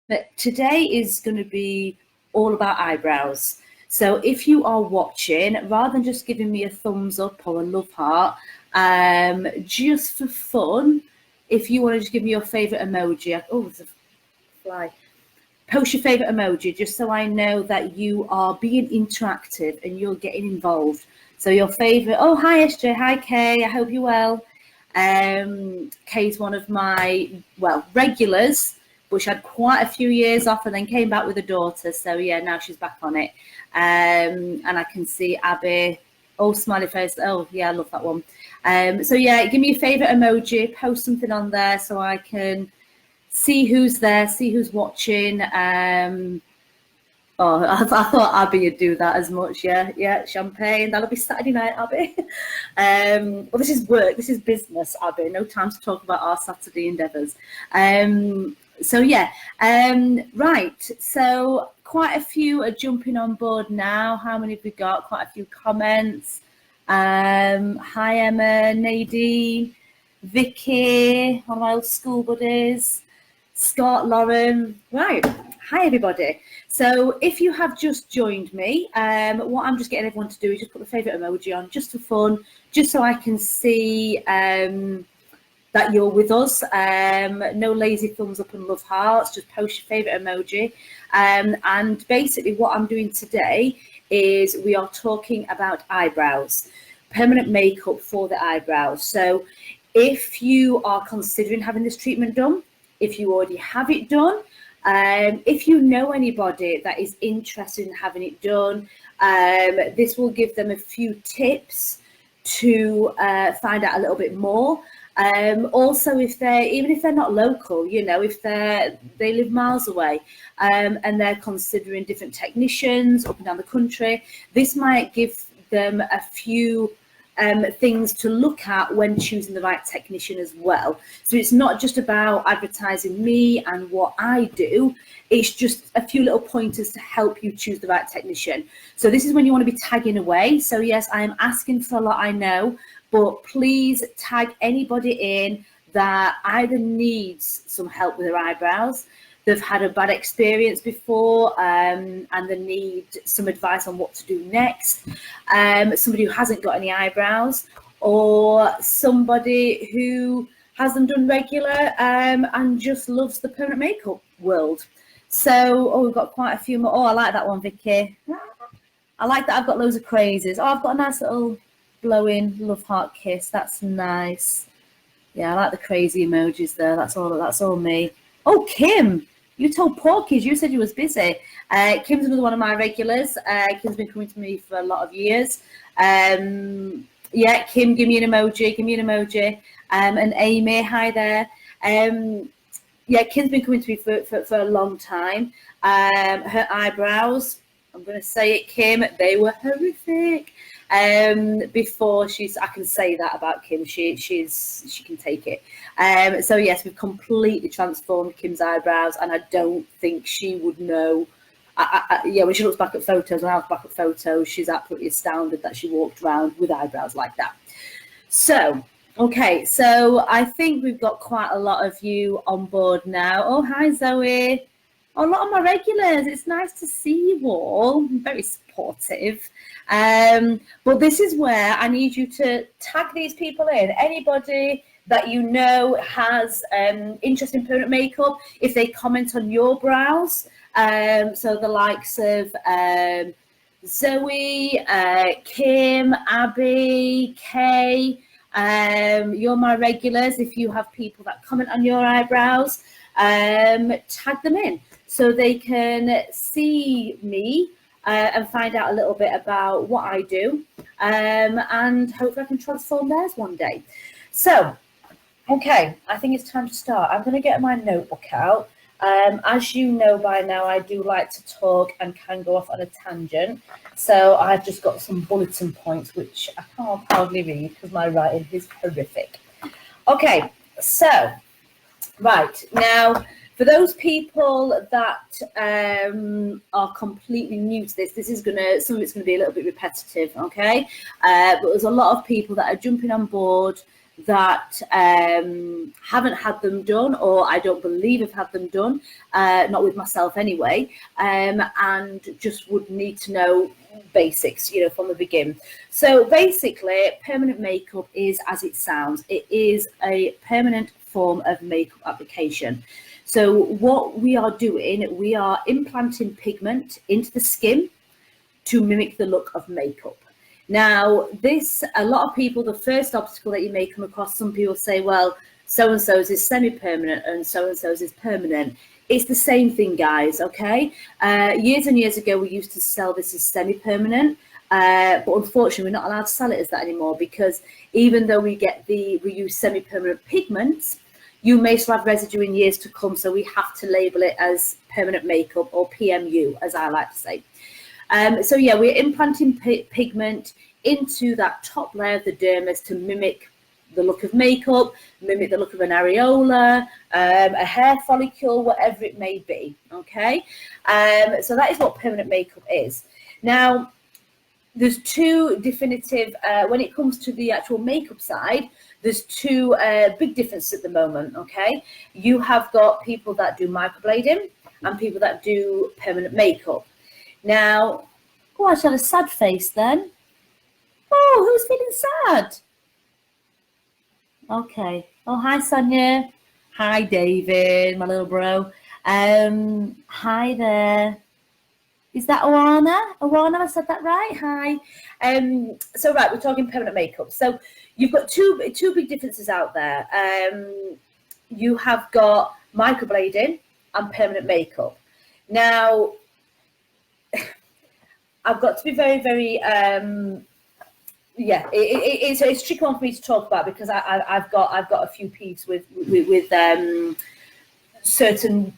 But today is going to be all about eyebrows. So if you are watching, rather than just giving me a thumbs up or a love heart, just for fun, if you want to just give me your favourite emoji, oh, there's a fly. Post your favourite emoji just so I know that you are being interactive and you're getting involved. So your favourite, oh, hi Essjay, hi Kay, I hope you're well. Kay's one of my, well, regulars, but she had quite a few years off and then came back with a daughter. So yeah, now she's back on it. And I can see Abby, oh, smiley face. Oh yeah, I love that one. So yeah, give me a favourite emoji, post something on there so I can see who's there, see who's watching. Oh, I thought Abby would do that as much. Yeah, champagne. That'll be Saturday night, Abby. Well, this is work. This is business, Abby. No time to talk about our Saturday endeavours. So yeah, right. So quite a few are jumping on board now. How many have we got? Quite a few comments. Hi Emma, Nadine, Vicky, one of my old school buddies, Scott, Lauren. Right. Hi everybody. So if you have just joined me, what I'm just getting everyone to do is just put the favourite emoji on just for fun, just so I can see that you're with us. No lazy thumbs up and love hearts, just post your favourite emoji. And basically what I'm doing today is we are talking about eyebrows, permanent makeup for the eyebrows. So if you are considering having this treatment done, if you already have it done, if you know anybody that is interested in having it done, this will give them a few tips to find out a little bit more. Also, even if they're not local, you know, if they live miles away and they're considering different technicians up and down the country, this might give them a few things to look at when choosing the right technician as well. So it's not just about advertising me and what I do, it's just a few little pointers to help you choose the right technician. So this is when you want to be tagging away. So yes, I am asking for a lot, I know, but please tag anybody in that either needs some help with their eyebrows, they've had a bad experience before, and they need some advice on what to do next. Somebody who hasn't got any eyebrows, or somebody who has them done regular and just loves the permanent makeup world. So, oh, we've got quite a few more. Oh, I like that one, Vicky. I like that I've got loads of crazes. Oh, I've got a nice little blowing love heart kiss. That's nice. Yeah, I like the crazy emojis there. That's all me. Oh, Kim. You told Porkies, you said you was busy. Kim's another one of my regulars. Kim's been coming to me for a lot of years. Yeah, Kim, give me an emoji, and Amy, hi there. Yeah, Kim's been coming to me for a long time. Her eyebrows, I'm going to say it, Kim, they were horrific. Before I can say that about Kim, she can take it. So yes, we've completely transformed Kim's eyebrows, and I don't think she would know. Yeah, when she looks back at photos, when I look back at photos, she's absolutely astounded that she walked around with eyebrows like that. So, okay, so I think we've got quite a lot of you on board now. Oh, hi Zoe. Oh, a lot of my regulars. It's nice to see you all. I'm very supportive. But this is where I need you to tag these people in. Anybody that you know has interest in permanent makeup, if they comment on your brows, so the likes of Zoe, Kim, Abby, Kay, you're my regulars. If you have people that comment on your eyebrows, tag them in so they can see me and find out a little bit about what I do, and hopefully I can transform theirs one day. So, okay, I think it's time to start. I'm going to get my notebook out. As you know by now, I do like to talk and can go off on a tangent. So I've just got some bulletin points, which I can't hardly read because my writing is horrific. Okay, so, right, now, for those people that are completely new to this, some of it's going to be a little bit repetitive, okay? But there's a lot of people that are jumping on board that haven't had them done, or I don't believe have had them done, not with myself anyway, and just would need to know basics, you know, from the beginning. So basically, permanent makeup is as it sounds. It is a permanent form of makeup application. So what we are doing, we are implanting pigment into the skin to mimic the look of makeup. Now, this, a lot of people, the first obstacle that you may come across, some people say, well, so-and-so's is semi-permanent and so-and-so's is permanent. It's the same thing, guys, okay? Years and years ago, we used to sell this as semi-permanent, but unfortunately, we're not allowed to sell it as that anymore, because even though we use semi-permanent pigments, you may still have residue in years to come, so we have to label it as permanent makeup, or PMU, as I like to say. So yeah, we're implanting pigment into that top layer of the dermis to mimic the look of makeup, mimic the look of an areola, a hair follicle, whatever it may be, okay? So that is what permanent makeup is. Now, there's two definitive, when it comes to the actual makeup side, there's two big differences at the moment, okay? You have got people that do microblading and people that do permanent makeup. Now, oh, I just had a sad face then. Oh, who's feeling sad? Okay. Oh, hi, Sonia. Hi, David, my little bro. Hi there. Is that Oana? Oana, I said that right? Hi. So, right, we're talking permanent makeup. So, you've got two big differences out there. You have got microblading and permanent makeup. Now, I've got to be very, very, yeah, it's a tricky one for me to talk about, because I've got a few peeves with certain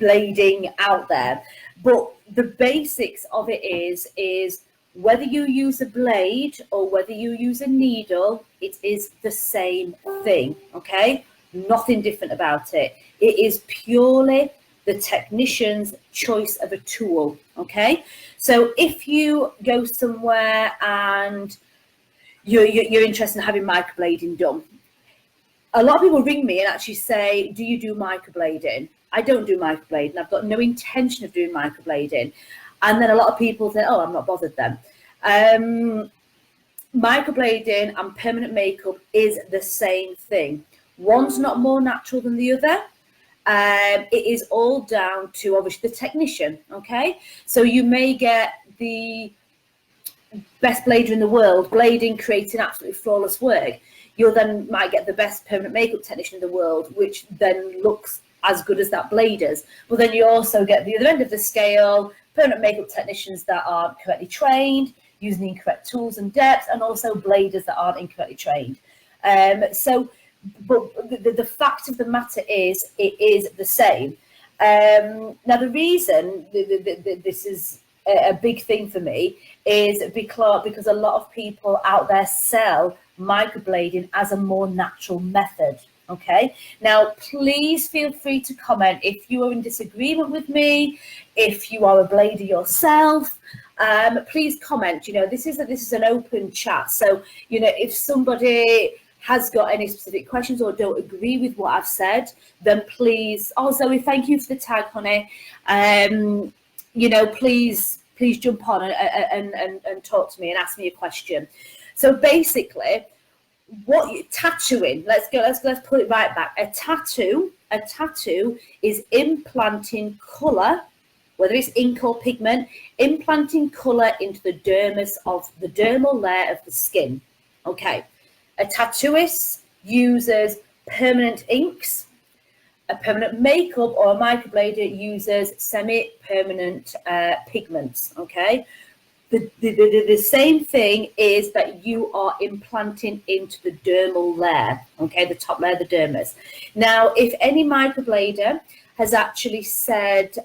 blading out there. But the basics of it is whether you use a blade or whether you use a needle, it is the same thing, okay? Nothing different about it. It is purely the technician's choice of a tool, okay? So if you go somewhere and you're interested in having microblading done, a lot of people ring me and actually say, do you do microblading? I don't do microblading. I've got no intention of doing microblading. And then a lot of people say, oh, I'm not bothered then. Microblading and permanent makeup is the same thing. One's not more natural than the other. It is all down to obviously the technician, okay? So you may get the best blader in the world blading, creating absolutely flawless work. You then might get the best permanent makeup technician in the world, which then looks as good as that blader's. But then you also get the other end of the scale, permanent makeup technicians that aren't correctly trained, using the incorrect tools and depths, and also bladers that aren't incorrectly trained. But the fact of the matter is, it is the same. Now, the reason this is a big thing for me is because a lot of people out there sell microblading as a more natural method. Okay, now please feel free to comment if you are in disagreement with me, if you are a blader yourself. Please comment. You know, this is an open chat, so you know, if somebody has got any specific questions or don't agree with what I've said, then please. Oh, Zoe, thank you for the tag, honey. You know, please jump on and talk to me and ask me a question. So basically, tattooing, let's put it right back. A tattoo is implanting colour, whether it's ink or pigment, implanting colour into the dermis of the dermal layer of the skin. Okay, a tattooist uses permanent inks. A permanent makeup or a microblader uses semi-permanent pigments, okay? The same thing is that you are implanting into the dermal layer, okay, the top layer of the dermis. Now, if any microblader has actually said,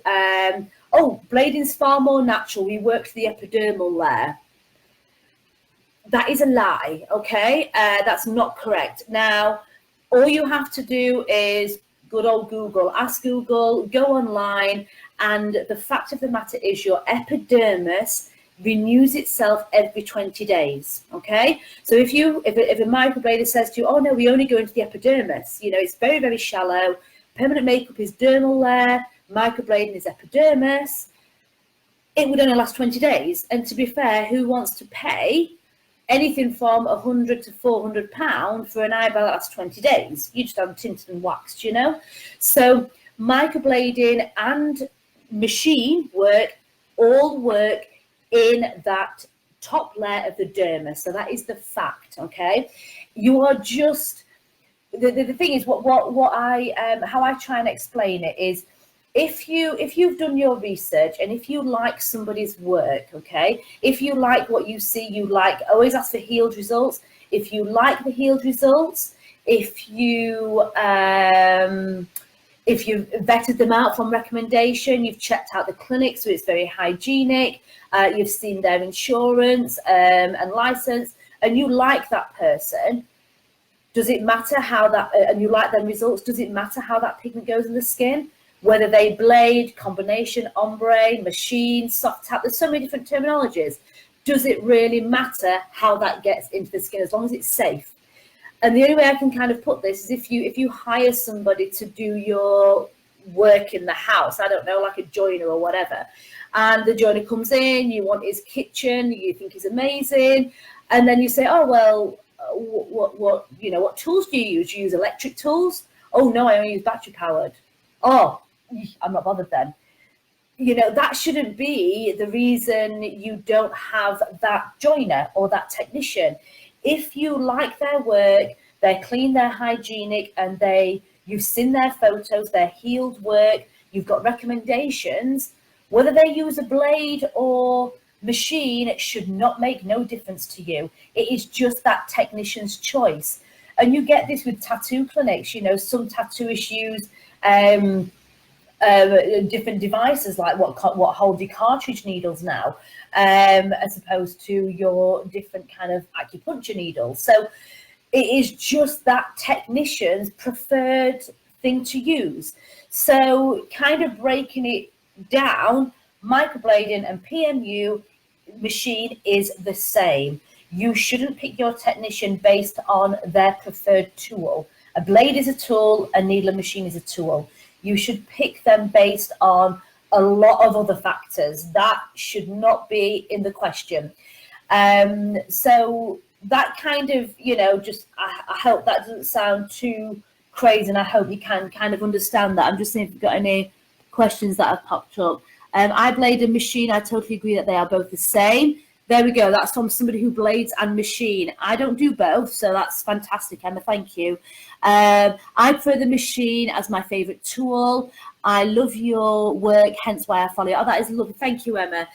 oh, blading's far more natural, we work to the epidermal layer, that is a lie, okay? That's not correct. Now, all you have to do is good old Google, ask Google, go online, and the fact of the matter is your epidermis renews itself every 20 days. Okay, so if a microblader says to you, oh no, we only go into the epidermis, you know, it's very, very shallow, permanent makeup is dermal layer, microblading is epidermis, it would only last 20 days. And to be fair, who wants to pay anything from £100 to £400 for an eyebrow that lasts 20 days? You just have them tinted and waxed, you know. So microblading and machine work all work in that top layer of the dermis. So that is the fact. Okay, you are just the thing is what I how I try and explain it is, if you've done your research and if you like somebody's work, okay, if you like what you see, you like, always ask for healed results. If you like the healed results, if you've vetted them out from recommendation, you've checked out the clinic, so it's very hygienic, you've seen their insurance and license, and you like that person, does it matter how that, and you like their results, does it matter how that pigment goes in the skin? Whether they blade, combination, ombre, machine, soft tap, there's so many different terminologies. Does it really matter how that gets into the skin, as long as it's safe? And the only way I can kind of put this is if you hire somebody to do your work in the house, I don't know, like a joiner or whatever, and the joiner comes in, you want his kitchen, you think he's amazing, and then you say, oh well, what tools do you use? Do you use electric tools? Oh no, I only use battery powered. Oh, I'm not bothered then. You know, that shouldn't be the reason you don't have that joiner or that technician. If you like their work, they're clean, they're hygienic, and you've seen their photos, their healed work, you've got recommendations, whether they use a blade or machine, it should not make no difference to you. It is just that technician's choice. And you get this with tattoo clinics. You know, some tattooists use different devices, like what hold your cartridge needles now, as opposed to your different kind of acupuncture needles. So it is just that technician's preferred thing to use. So kind of breaking it down, microblading and PMU machine is the same. You shouldn't pick your technician based on their preferred tool. A blade is a tool, a needle and machine is a tool. You should pick them based on a lot of other factors. That should not be in the question. So that kind of, you know, just I hope that doesn't sound too crazy, and I hope you can kind of understand that. I'm just seeing if you've got any questions that have popped up. I blade and machine, I totally agree that they are both the same. There we go. That's from somebody who blades and machine. I don't do both, so that's fantastic, Emma. Thank you. I prefer the machine as my favourite tool. I love your work, hence why I follow you. Oh, that is lovely. Thank you, Emma.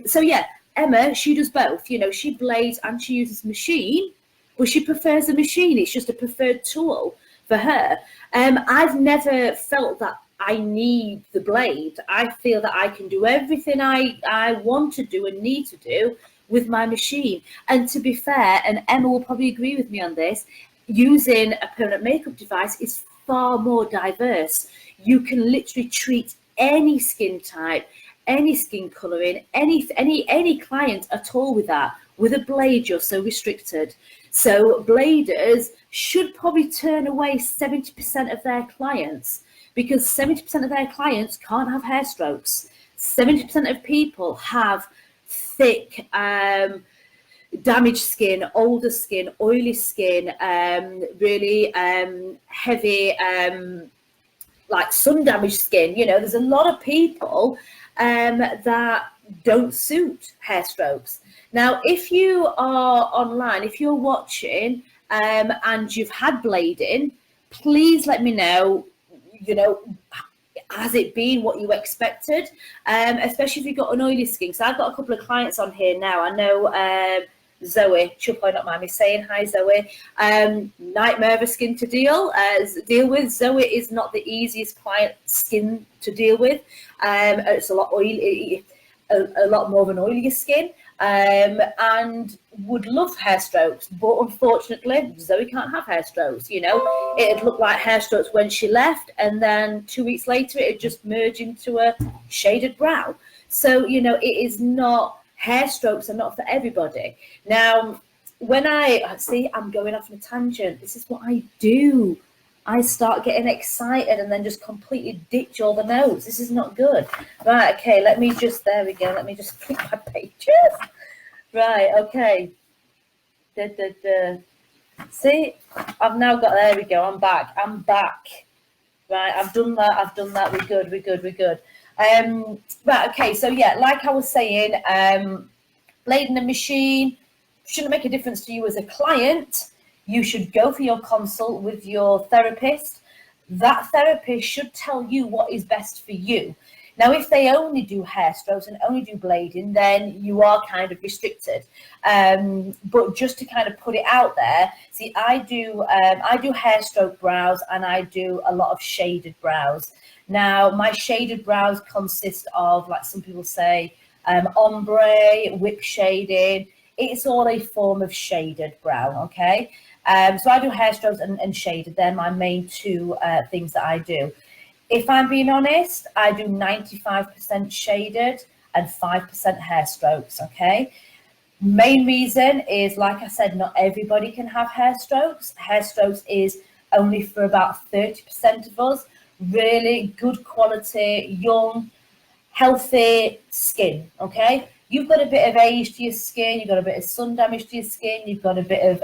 So yeah, Emma, she does both. You know, she blades and she uses machine, but she prefers the machine. It's just a preferred tool for her. I've never felt that I need the blade. I feel that I can do everything I want to do and need to do with my machine. And to be fair, and Emma will probably agree with me on this, using a permanent makeup device is far more diverse. You can literally treat any skin type, any skin colouring, any client at all with that. With a blade, you're so restricted. So bladers should probably turn away 70% of their clients, because 70% of their clients can't have hair strokes. 70% of people have thick, damaged skin, older skin, oily skin, really heavy, like sun damaged skin. You know, there's a lot of people that don't suit hair strokes. Now, if you are online, if you're watching and you've had blading, please let me know. You know, has it been what you expected? Especially if you've got an oily skin. So I've got a couple of clients on here now. I know Zoe, she'll probably not mind me saying hi, Zoe. Nightmare of a skin to deal with. Zoe is not the easiest client skin to deal with. It's a lot oily, a lot more of an oilier skin. And would love hair strokes, but unfortunately Zoe can't have hair strokes. You know, it'd look like hair strokes when she left, and then 2 weeks later it'd just merge into a shaded brow. So, you know, it is not hair strokes are not for everybody. Now, when I'm going off on a tangent. This is what I do. I start getting excited and then just completely ditch all the notes. This is not good. Right, okay, there we go. Let me just flip my pages. Right, okay. See, I've now got, there we go, I'm back. Right, I've done that. We're good. Right, okay, so yeah, like I was saying, blading a machine shouldn't make a difference to you as a client. You should go for your consult with your therapist. That therapist should tell you what is best for you. Now, if they only do hair strokes and only do blading, then you are kind of restricted. But just to kind of put it out there, see, I do hair stroke brows and I do a lot of shaded brows. Now, my shaded brows consist of, like some people say, ombre, whip shading. It's all a form of shaded brow, okay? So I do hair strokes and shaded. They're my main two things that I do. If I'm being honest, I do 95% shaded and 5% hair strokes, okay? Main reason is, like I said, not everybody can have hair strokes. Hair strokes is only for about 30% of us. Really good quality, young, healthy skin, okay? You've got a bit of age to your skin, you've got a bit of sun damage to your skin, you've got a bit of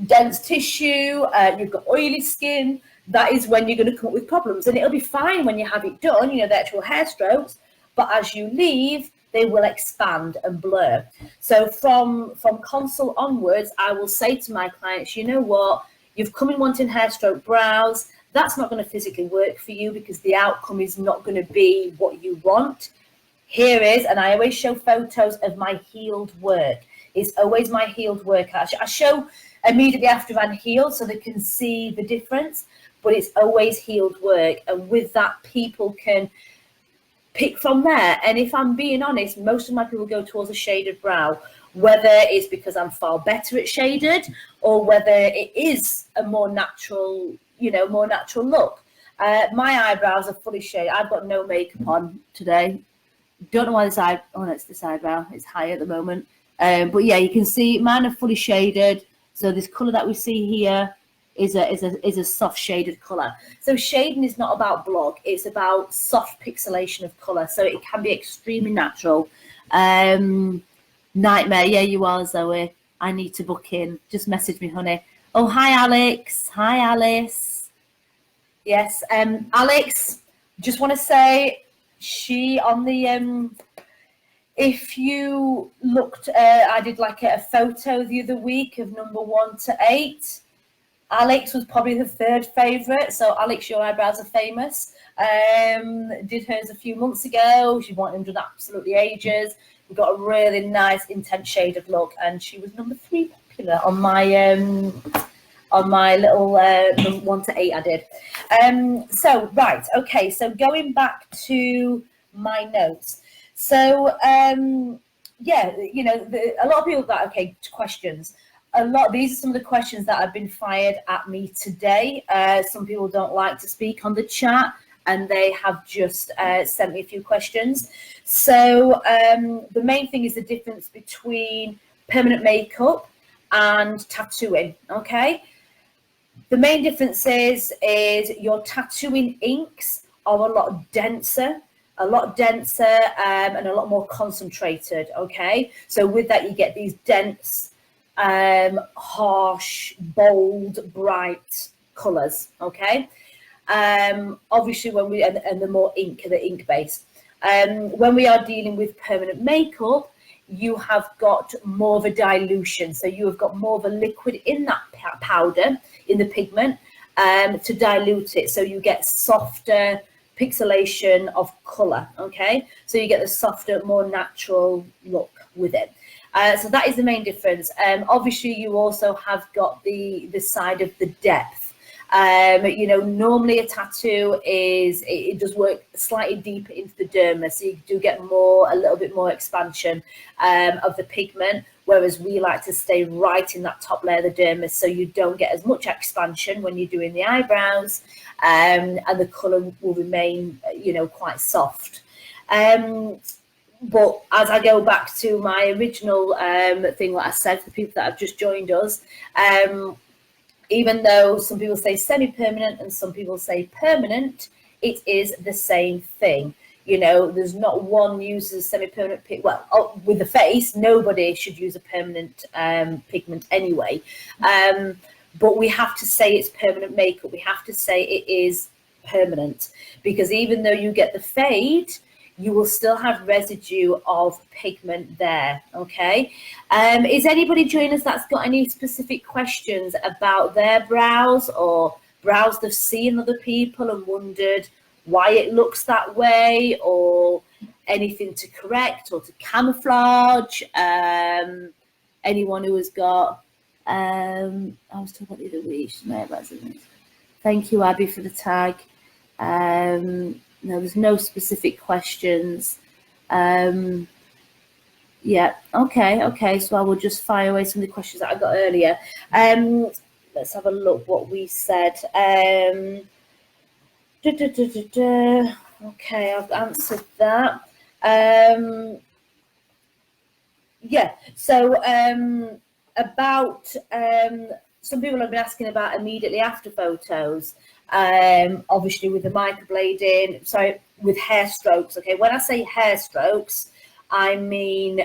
dense tissue, you've got oily skin. That is when you're going to come up with problems, and it'll be fine when you have it done, you know, the actual hair strokes, but as you leave, they will expand and blur. So from consult onwards, I will say to my clients, you know what, you've come in wanting hair stroke brows, that's not going to physically work for you because the outcome is not going to be what you want. Here is, and I always show photos of my healed work. It's always my healed work. I show immediately after I'm healed so they can see the difference, but it's always healed work. And with that, people can pick from there. And if I'm being honest, most of my people go towards a shaded brow, whether it's because I'm far better at shaded or whether it is a more natural, you know, more natural look. My eyebrows are fully shaded. I've got no makeup on today. Don't know why this eyebrow, it's high at the moment. But yeah, you can see mine are fully shaded. So this color that we see here is a soft shaded color. So shading is not about block, it's about soft pixelation of color. So it can be extremely natural. Nightmare, yeah, you are, Zoe. I need to book in. Just message me, honey. Oh, hi, Alex. Hi, Alice. Yes, Alex, just want to say, she on the if you looked, I did like a photo the other week of number 1 to 8. Alex was probably the 3rd favorite. So Alex, your eyebrows are famous. Did hers a few months ago. She wanted them done absolutely ages. We got a really nice intense shaded look, and she was number 3 popular on my little 1 to 8 I did. So right, okay, so going back to my notes. So yeah, you know, a lot of people got, okay, questions. These are some of the questions that have been fired at me today. Some people don't like to speak on the chat, and they have just sent me a few questions. So the main thing is the difference between permanent makeup and tattooing, okay? The main difference is your tattooing inks are a lot denser and a lot more concentrated, okay? So with that, you get these dense, harsh, bold, bright colors, okay? Obviously, when we, and the more ink, the ink base. When we are dealing with permanent makeup, you have got more of a dilution. So you have got more of a liquid in that powder, in the pigment, to dilute it. So you get softer pixelation of color, okay? So you get the softer, more natural look with it. So that is the main difference. Obviously, you also have got the side of the depth. You know, normally a tattoo it does work slightly deeper into the dermis, so you do get a little bit more expansion of the pigment, whereas we like to stay right in that top layer of the dermis, so you don't get as much expansion when you're doing the eyebrows, and the color will remain, you know, quite soft. But as I go back to my original thing, what I said for the people that have just joined us, even though some people say semi-permanent and some people say permanent, it is the same thing. You know, there's not one uses semi-permanent well, with the face, nobody should use a permanent pigment anyway. But we have to say it's permanent makeup. We have to say it is permanent, because even though you get the fade, you will still have residue of pigment there. Okay. Is anybody joining us that's got any specific questions about their brows, or brows they've seen other people and wondered why it looks that way, or anything to correct or to camouflage? Anyone who has got, I was talking about the other week. Thank you, Abby, for the tag. No, there's no specific questions. Yeah, okay, so I will just fire away some of the questions that I got earlier. Let's have a look what we said. Okay, I've answered that. Yeah, so about some people have been asking about immediately after photos, obviously with the microblading, sorry, with hair strokes. Okay, when I say hair strokes, I mean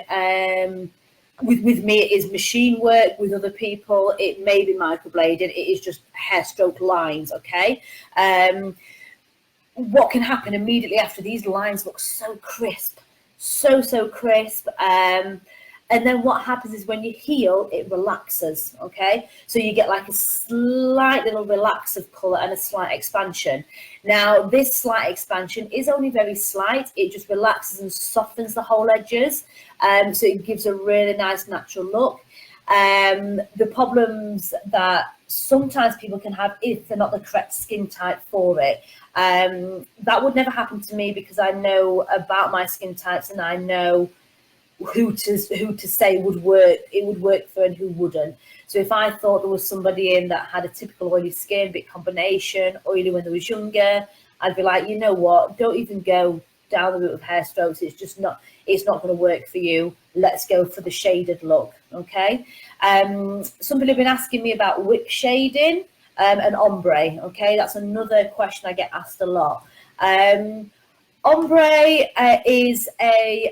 with me it is machine work. With other people it may be microblading. It is just hair stroke lines. Okay. What can happen immediately after, these lines look so crisp, so crisp, and then what happens is when you heal, it relaxes. Okay, so you get like a slight little relax of color and a slight expansion. Now this slight expansion is only very slight, it just relaxes and softens the whole edges, so it gives a really nice natural look. The problems that sometimes people can have if they're not the correct skin type for it, that would never happen to me, because I know about my skin types and I know who to say would work, it would work for, and who wouldn't. So if I thought there was somebody in that had a typical oily skin, bit combination, oily when they was younger, I'd be like, you know what, don't even go down the route of hair strokes. It's just not, it's not going to work for you. Let's go for the shaded look. Okay. Somebody have been asking me about whip shading and ombre. Okay, that's another question I get asked a lot. Ombre is a,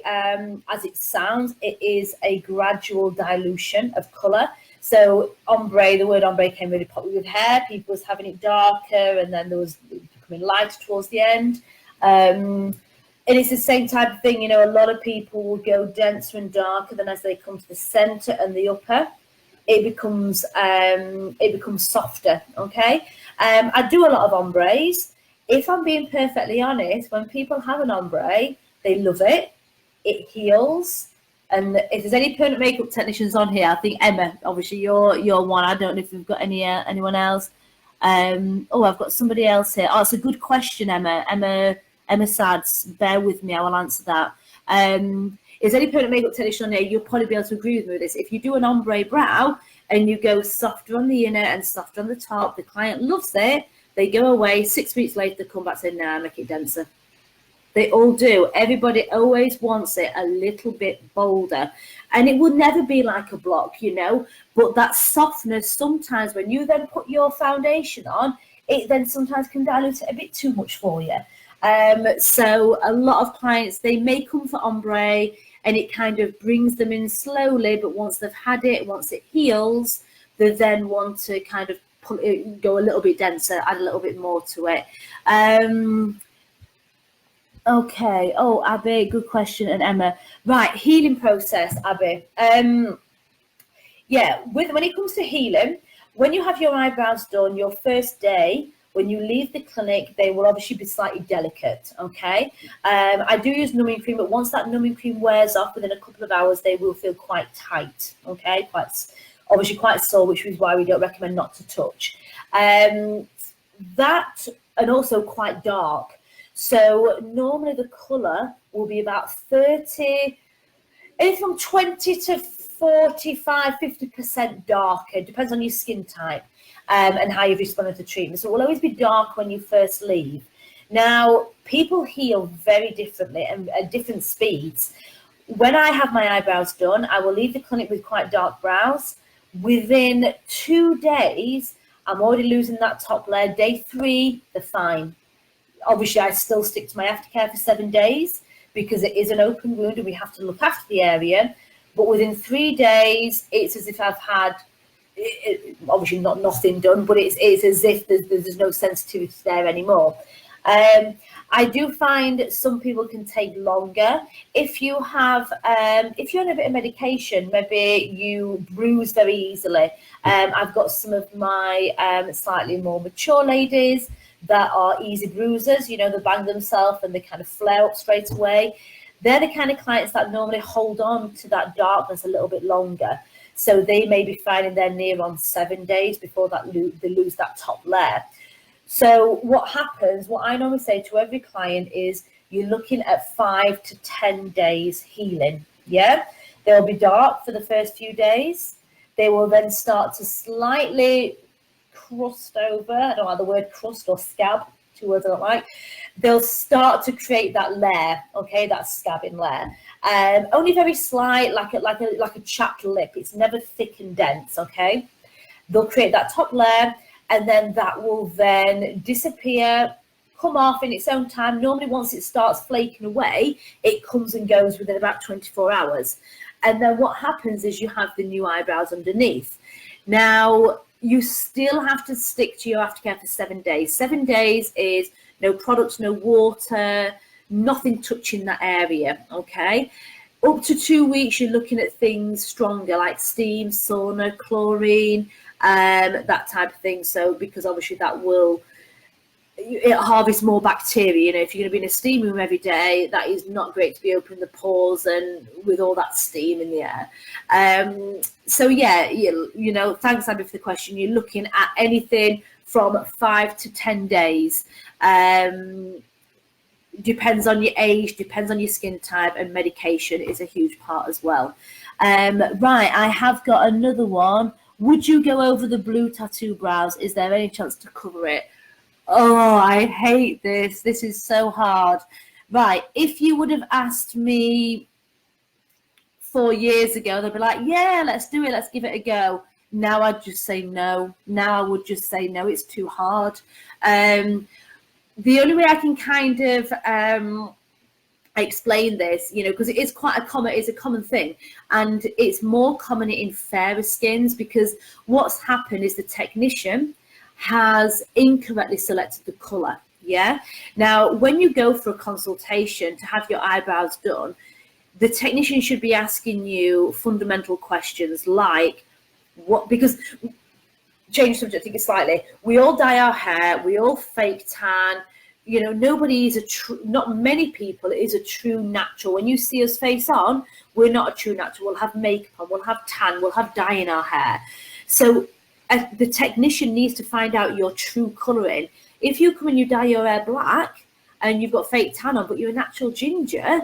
as it sounds, it is a gradual dilution of color. So ombre, the word ombre came really popular with hair. People was having it darker, and then there was becoming lighter towards the end. And it's the same type of thing, you know, a lot of people will go denser and darker, then as they come to the center and the upper, it becomes softer. Okay. I do a lot of ombres. If I'm being perfectly honest, when people have an ombre, they love it. It heals. And if there's any permanent makeup technicians on here, I think Emma, obviously you're one. I don't know if we've got anyone else. Oh, I've got somebody else here. Oh, it's a good question, Emma. Emma Sads, bear with me, I will answer that. Is any permanent makeup technician on here, you'll probably be able to agree with me with this. If you do an ombre brow and you go softer on the inner and softer on the top, the client loves it. They go away, 6 weeks later, they come back saying, nah, make it denser. They all do. Everybody always wants it a little bit bolder. And it would never be like a block, you know, but that softness, sometimes when you then put your foundation on, it then sometimes can dilute it a bit too much for you. So a lot of clients, they may come for ombre and it kind of brings them in slowly, but once they've had it, once it heals, they then want to kind of go a little bit denser, add a little bit more to it. Okay. Oh, Abby, good question. And Emma, right, healing process, Abby. Yeah, when it comes to healing, when you have your eyebrows done, your first day, when you leave the clinic, they will obviously be slightly delicate. Okay. I do use numbing cream, but once that numbing cream wears off, within a couple of hours, they will feel quite tight. Okay, obviously quite sore, which is why we don't recommend not to touch. That, and also quite dark. So normally the colour will be about 30, anything from 20 to 45, 50% darker. It depends on your skin type and how you've responded to treatment. So it will always be dark when you first leave. Now, people heal very differently and at different speeds. when I have my eyebrows done, I will leave the clinic with quite dark brows. Within 2 days, I'm already losing that top layer. Day 3, they're fine. Obviously, I still stick to my aftercare for 7 days because it is an open wound and we have to look after the area. But within 3 days, it's as if I've had, obviously not nothing done, but it's as if there's no sensitivity there anymore. I do find some people can take longer. If you have, if you're on a bit of medication, maybe you bruise very easily. I've got some of my slightly more mature ladies that are easy bruisers, you know, they bang themselves and they kind of flare up straight away. They're the kind of clients that normally hold on to that darkness a little bit longer. So they may be finding they're near on 7 days before that they lose that top layer. So what happens, what I normally say to every client is you're looking at 5 to 10 days healing. Yeah, they'll be dark for the first few days. They will then start to slightly crust over. I don't like the word crust or scab, 2 words I don't like. They'll start to create that layer, okay, that scabbing layer. Only very slight, like a chapped lip. It's never thick and dense, okay. They'll create that top layer, and then that will then disappear, come off in its own time. Normally, once it starts flaking away, it comes and goes within about 24 hours. And then what happens is you have the new eyebrows underneath. Now, you still have to stick to your aftercare for 7 days. 7 days is no products, no water, nothing touching that area, okay? Up to 2 weeks, you're looking at things stronger like steam, sauna, chlorine, that type of thing. So because obviously that will, it harvests more bacteria. You know, if you're going to be in a steam room every day, that is not great to be opening the pores and with all that steam in the air. So yeah, you know, thanks Abby for the question. You're looking at anything from 5 to 10 days. Depends on your age, depends on your skin type, and medication is a huge part as well. Right, I have got another one. Would you go over the blue tattoo brows? Is there any chance to cover it? Oh, I hate this. This is so hard. Right, if you would have asked me 4 years ago, they'd be like, yeah, let's do it. Let's give it a go. Now I'd just say no. Now I would just say no, it's too hard. The only way I can kind of explain this, you know, because it is quite a common thing, and it's more common in fairer skins, because what's happened is the technician has incorrectly selected the color. Yeah, now when you go for a consultation to have your eyebrows done, the technician should be asking you fundamental questions like what, because change subject, think it slightly, we all dye our hair, we all fake tan, you know, nobody is a true, not many people is a true natural. When you see us face on, we're not a true natural. We'll have makeup on, we'll have tan, we'll have dye in our hair. So the technician needs to find out your true colouring. If you come and you dye your hair black and you've got fake tan on, but you're a natural ginger,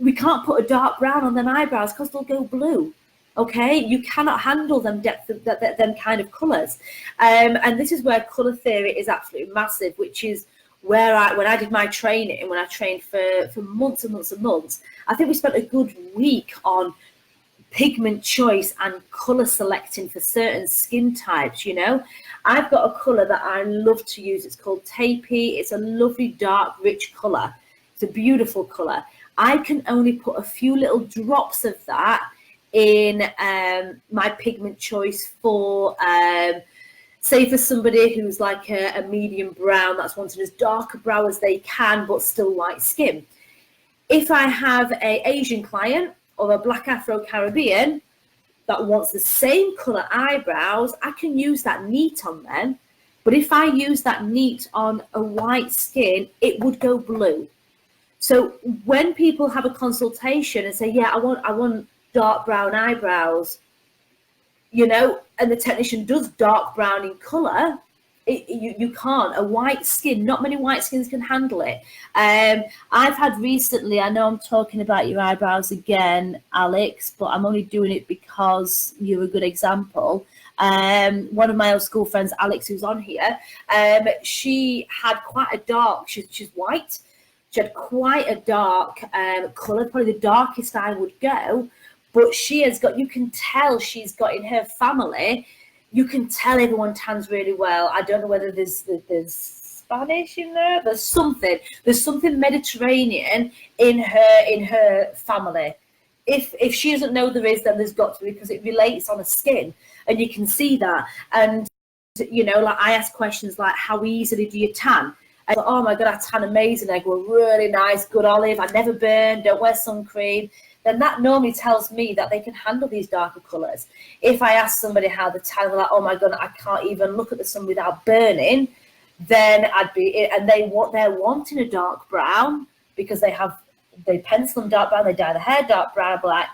we can't put a dark brown on them eyebrows because they'll go blue. Okay, you cannot handle them depth of them kind of colours, and this is where colour theory is absolutely massive, which is where when I did my training, when I trained for months and months and months, I think we spent a good week on pigment choice and colour selecting for certain skin types. You know, I've got a colour that I love to use. It's called Tapey. It's a lovely dark rich colour. It's a beautiful colour. I can only put a few little drops of that in my pigment choice for say for somebody who's like a medium brown that's wanting as dark a brow as they can but still light skin. If I have a Asian client or a black Afro-Caribbean that wants the same colour eyebrows, I can use that neat on them, but if I use that neat on a white skin, it would go blue. So when people have a consultation and say, yeah, I want dark brown eyebrows, you know, and the technician does dark brown in colour, you can't. A white skin, not many white skins can handle it. I've had recently, I know I'm talking about your eyebrows again, Alex, but I'm only doing it because you're a good example. One of my old school friends, Alex, who's on here, she had quite a dark, she's white, She had quite a dark colour, probably the darkest I would go. But she has got, you can tell she's got in her family, you can tell everyone tans really well. I don't know whether there's Spanish in there. There's something Mediterranean in her family. If she doesn't know there is, then there's got to be, because it relates on the skin, and you can see that. And you know, like I ask questions like, how easily do you tan? I go, oh my god, I tan amazing. I go, really nice, good olive. I never burn. Don't wear sun cream. Then that normally tells me that they can handle these darker colours. If I ask somebody how they tan, they're like, oh my god, I can't even look at the sun without burning, then I'd be, and they're wanting a dark brown because they pencil them dark brown, they dye the hair dark brown, but like,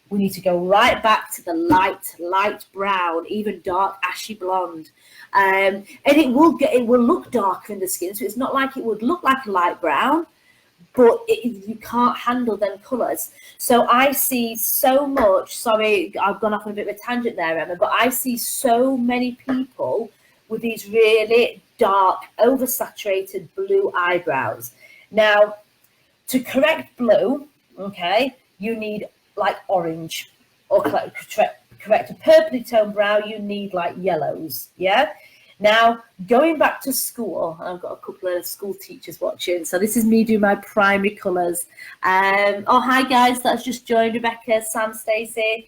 we need to go right back to the light brown, even dark ashy blonde. And it will look darker in the skin, so it's not like it would look like a light brown, but you can't handle them colours. So I see so much, sorry, I've gone off on a bit of a tangent there, Emma, but I see so many people with these really dark, oversaturated blue eyebrows. Now, to correct blue, okay, you need like orange, or correct a purpley tone brow, you need like yellows, yeah? Now, going back to school, I've got a couple of school teachers watching, so this is me doing my primary colours. Oh, hi guys, that's just joined, Rebecca, Sam, Stacey.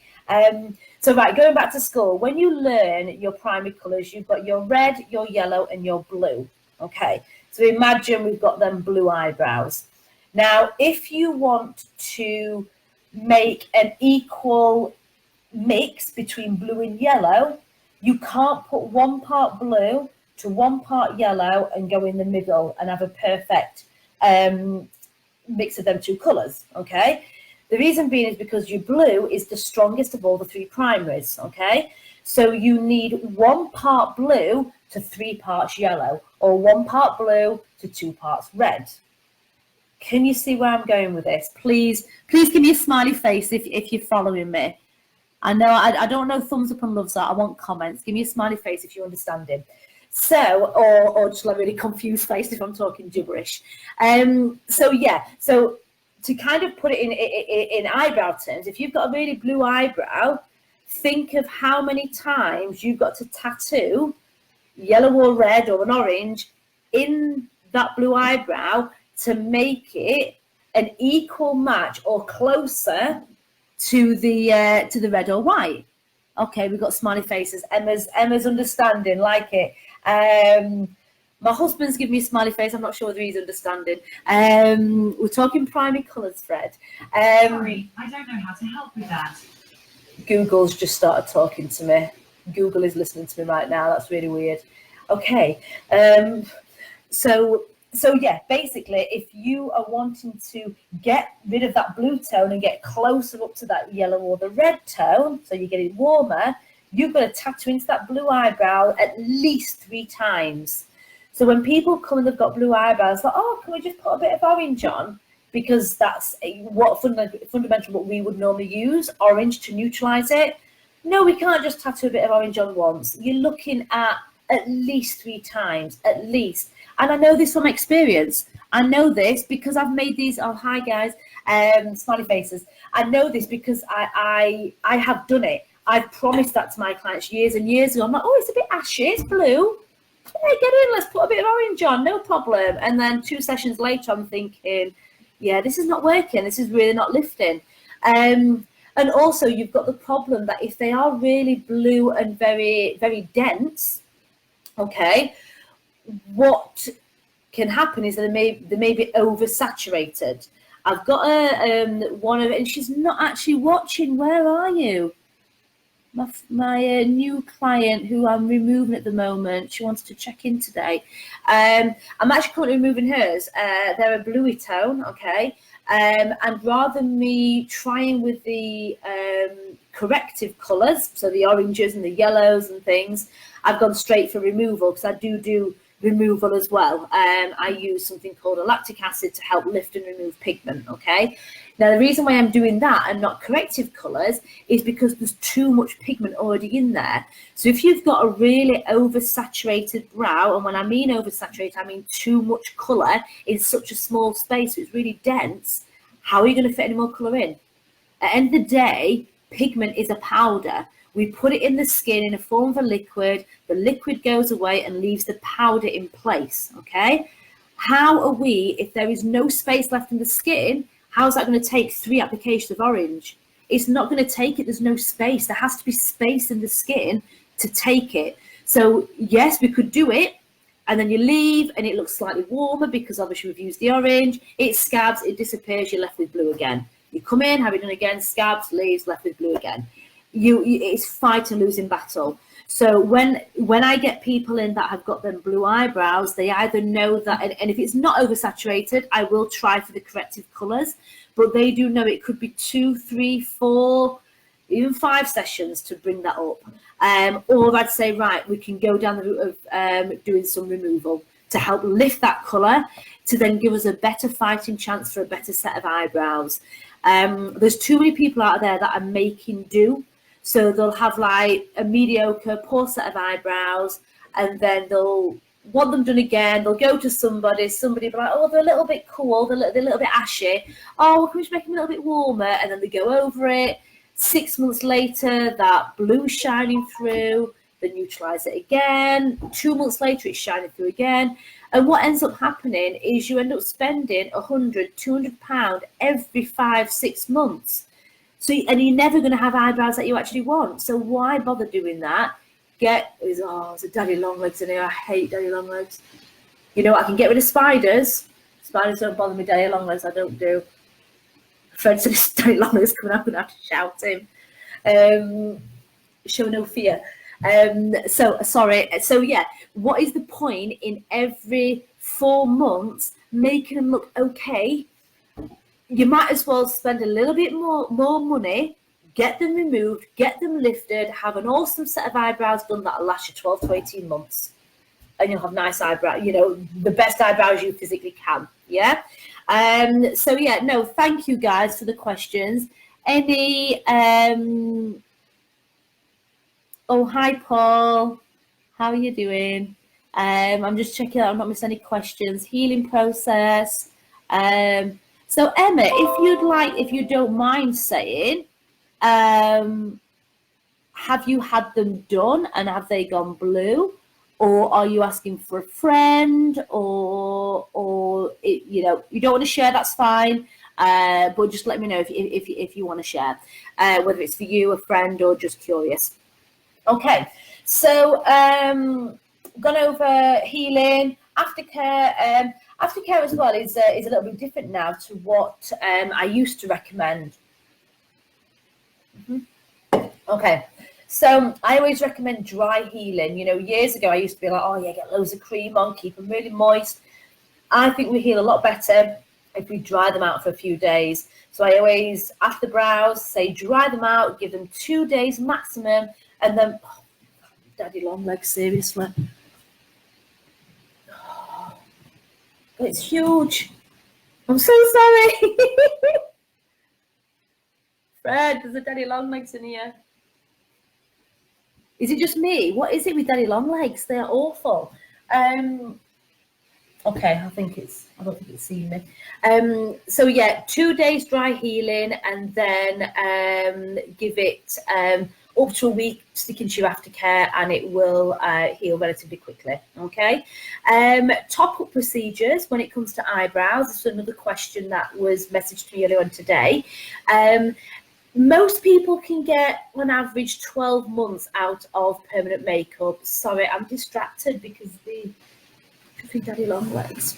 So right, going back to school, when you learn your primary colours, you've got your red, your yellow, and your blue, okay? So imagine we've got them blue eyebrows. Now, if you want to make an equal mix between blue and yellow, you can't put 1 part blue to 1 part yellow and go in the middle and have a perfect mix of them two colours, okay? The reason being is because your blue is the strongest of all the 3 primaries, okay? So you need 1 part blue to 3 parts yellow, or 1 part blue to 2 parts red. Can you see where I'm going with this? Please give me a smiley face if you're following me. I know I don't know thumbs up and loves that. I want comments. Give me a smiley face if you're understanding. So, or just like a really confused face if I'm talking gibberish. So yeah, so to kind of put it in eyebrow terms, if you've got a really blue eyebrow, think of how many times you've got to tattoo yellow or red or an orange in that blue eyebrow to make it an equal match or closer to the red or white. Okay, we've got smiley faces. Emma's understanding, like it. My husband's giving me a smiley face. I'm not sure whether he's understanding. We're talking primary colours, Fred. Sorry, I don't know how to help with that. Google's just started talking to me. Google is listening to me right now. That's really weird. Okay. So yeah, basically, if you are wanting to get rid of that blue tone and get closer up to that yellow or the red tone, so you get it warmer, you've got to tattoo into that blue eyebrow at least 3 times. So when people come and they've got blue eyebrows, like, oh, can we just put a bit of orange on? Because that's what fundamental what we would normally use, orange to neutralise it. No, we can't just tattoo a bit of orange on once. You're looking at least 3 times, at least. And I know this from experience. I know this because I've made these. Oh, hi guys, smiley faces. I know this because I have done it. I've promised that to my clients years and years ago. I'm like, oh, it's a bit ashy, it's blue. Hey, get in, let's put a bit of orange on, no problem. And then 2 sessions later, I'm thinking, yeah, this is not working. This is really not lifting. And also, you've got the problem that if they are really blue and very, very dense, okay, what can happen is that they may be oversaturated. I've got one of it, and she's not actually watching. Where are you? My new client who I'm removing at the moment. She wants to check in today. I'm actually currently removing hers. They're a bluey tone, okay. And rather than me trying with the corrective colours, so the oranges and the yellows and things, I've gone straight for removal because I do removal as well. I use something called a lactic acid to help lift and remove pigment, okay? Now, the reason why I'm doing that and not corrective colours is because there's too much pigment already in there. So if you've got a really oversaturated brow, and when I mean oversaturated, I mean too much colour in such a small space, so it's really dense, how are you going to fit any more colour in? At the end of the day, pigment is a powder. We put it in the skin in a form of a liquid. The liquid goes away and leaves the powder in place, okay? How are we, if there is no space left in the skin, how's that going to take 3 applications of orange? It's not going to take it. There's no space. There has to be space in the skin to take it. So yes, we could do it. And then you leave and it looks slightly warmer because obviously we've used the orange. It scabs, it disappears, you're left with blue again. You come in, have it done again, scabs, leaves, left with blue again. It's fight and losing battle. So when I get people in that have got them blue eyebrows, they either know that, and if it's not oversaturated, I will try for the corrective colours, but they do know it could be 2, 3, 4, even 5 sessions to bring that up. Or I'd say, right, we can go down the route of doing some removal to help lift that colour to then give us a better fighting chance for a better set of eyebrows. There's too many people out there that are making do. So they'll have like a mediocre, poor set of eyebrows, and then they'll want them done again. They'll go to somebody be like, oh, they're a little bit cool, they're a little bit ashy. Oh, can we just make them a little bit warmer? And then they go over it. 6 months later, that blue's shining through, they neutralise it again. 2 months later, it's shining through again. And what ends up happening is you end up spending £100, £200 every 5-6 months. So, and you're never going to have eyebrows that you actually want. So why bother doing that? There's a daddy long legs in here. I hate daddy long legs. You know, I can get rid of spiders. Spiders don't bother me. Daddy long legs, I don't do. Fred said his daddy long legs coming up, and I have to shout him. Show no fear. So yeah, what is the point in every 4 months making them look okay? You might as well spend a little bit more money, get them removed, get them lifted, have an awesome set of eyebrows done that'll last you 12 to 18 months. And you'll have nice eyebrows, you know, the best eyebrows you physically can. Yeah. So yeah, no, thank you guys for the questions. Any, oh, hi, Paul. How are you doing? I'm just checking out, I'm not missing any questions. Healing process. So Emma, if you don't mind saying, have you had them done and have they gone blue, or are you asking for a friend, or you know, you don't want to share, that's fine, but just let me know if you want to share, whether it's for you, a friend, or just curious. Okay, so gone over healing, aftercare. Aftercare as well is a little bit different now to what I used to recommend. Okay, so I always recommend dry healing. You know, years ago I used to be like, oh yeah, get loads of cream on, keep them really moist. I think we heal a lot better if we dry them out for a few days. So I always, after brows, say dry them out, give them 2 days maximum, and then, oh, daddy long legs, seriously. It's huge. I'm so sorry. Fred, there's a daddy long legs in here. Is it just me? What is it with daddy long legs? They're awful. Okay, I don't think it's seen me. So yeah, 2 days dry healing, and then give it up to a week sticking to your aftercare, and it will heal relatively quickly. Okay. Top-up procedures when it comes to eyebrows. This is another question that was messaged to me earlier on today. Most people can get on average 12 months out of permanent makeup. Sorry, I'm distracted because the daddy long legs.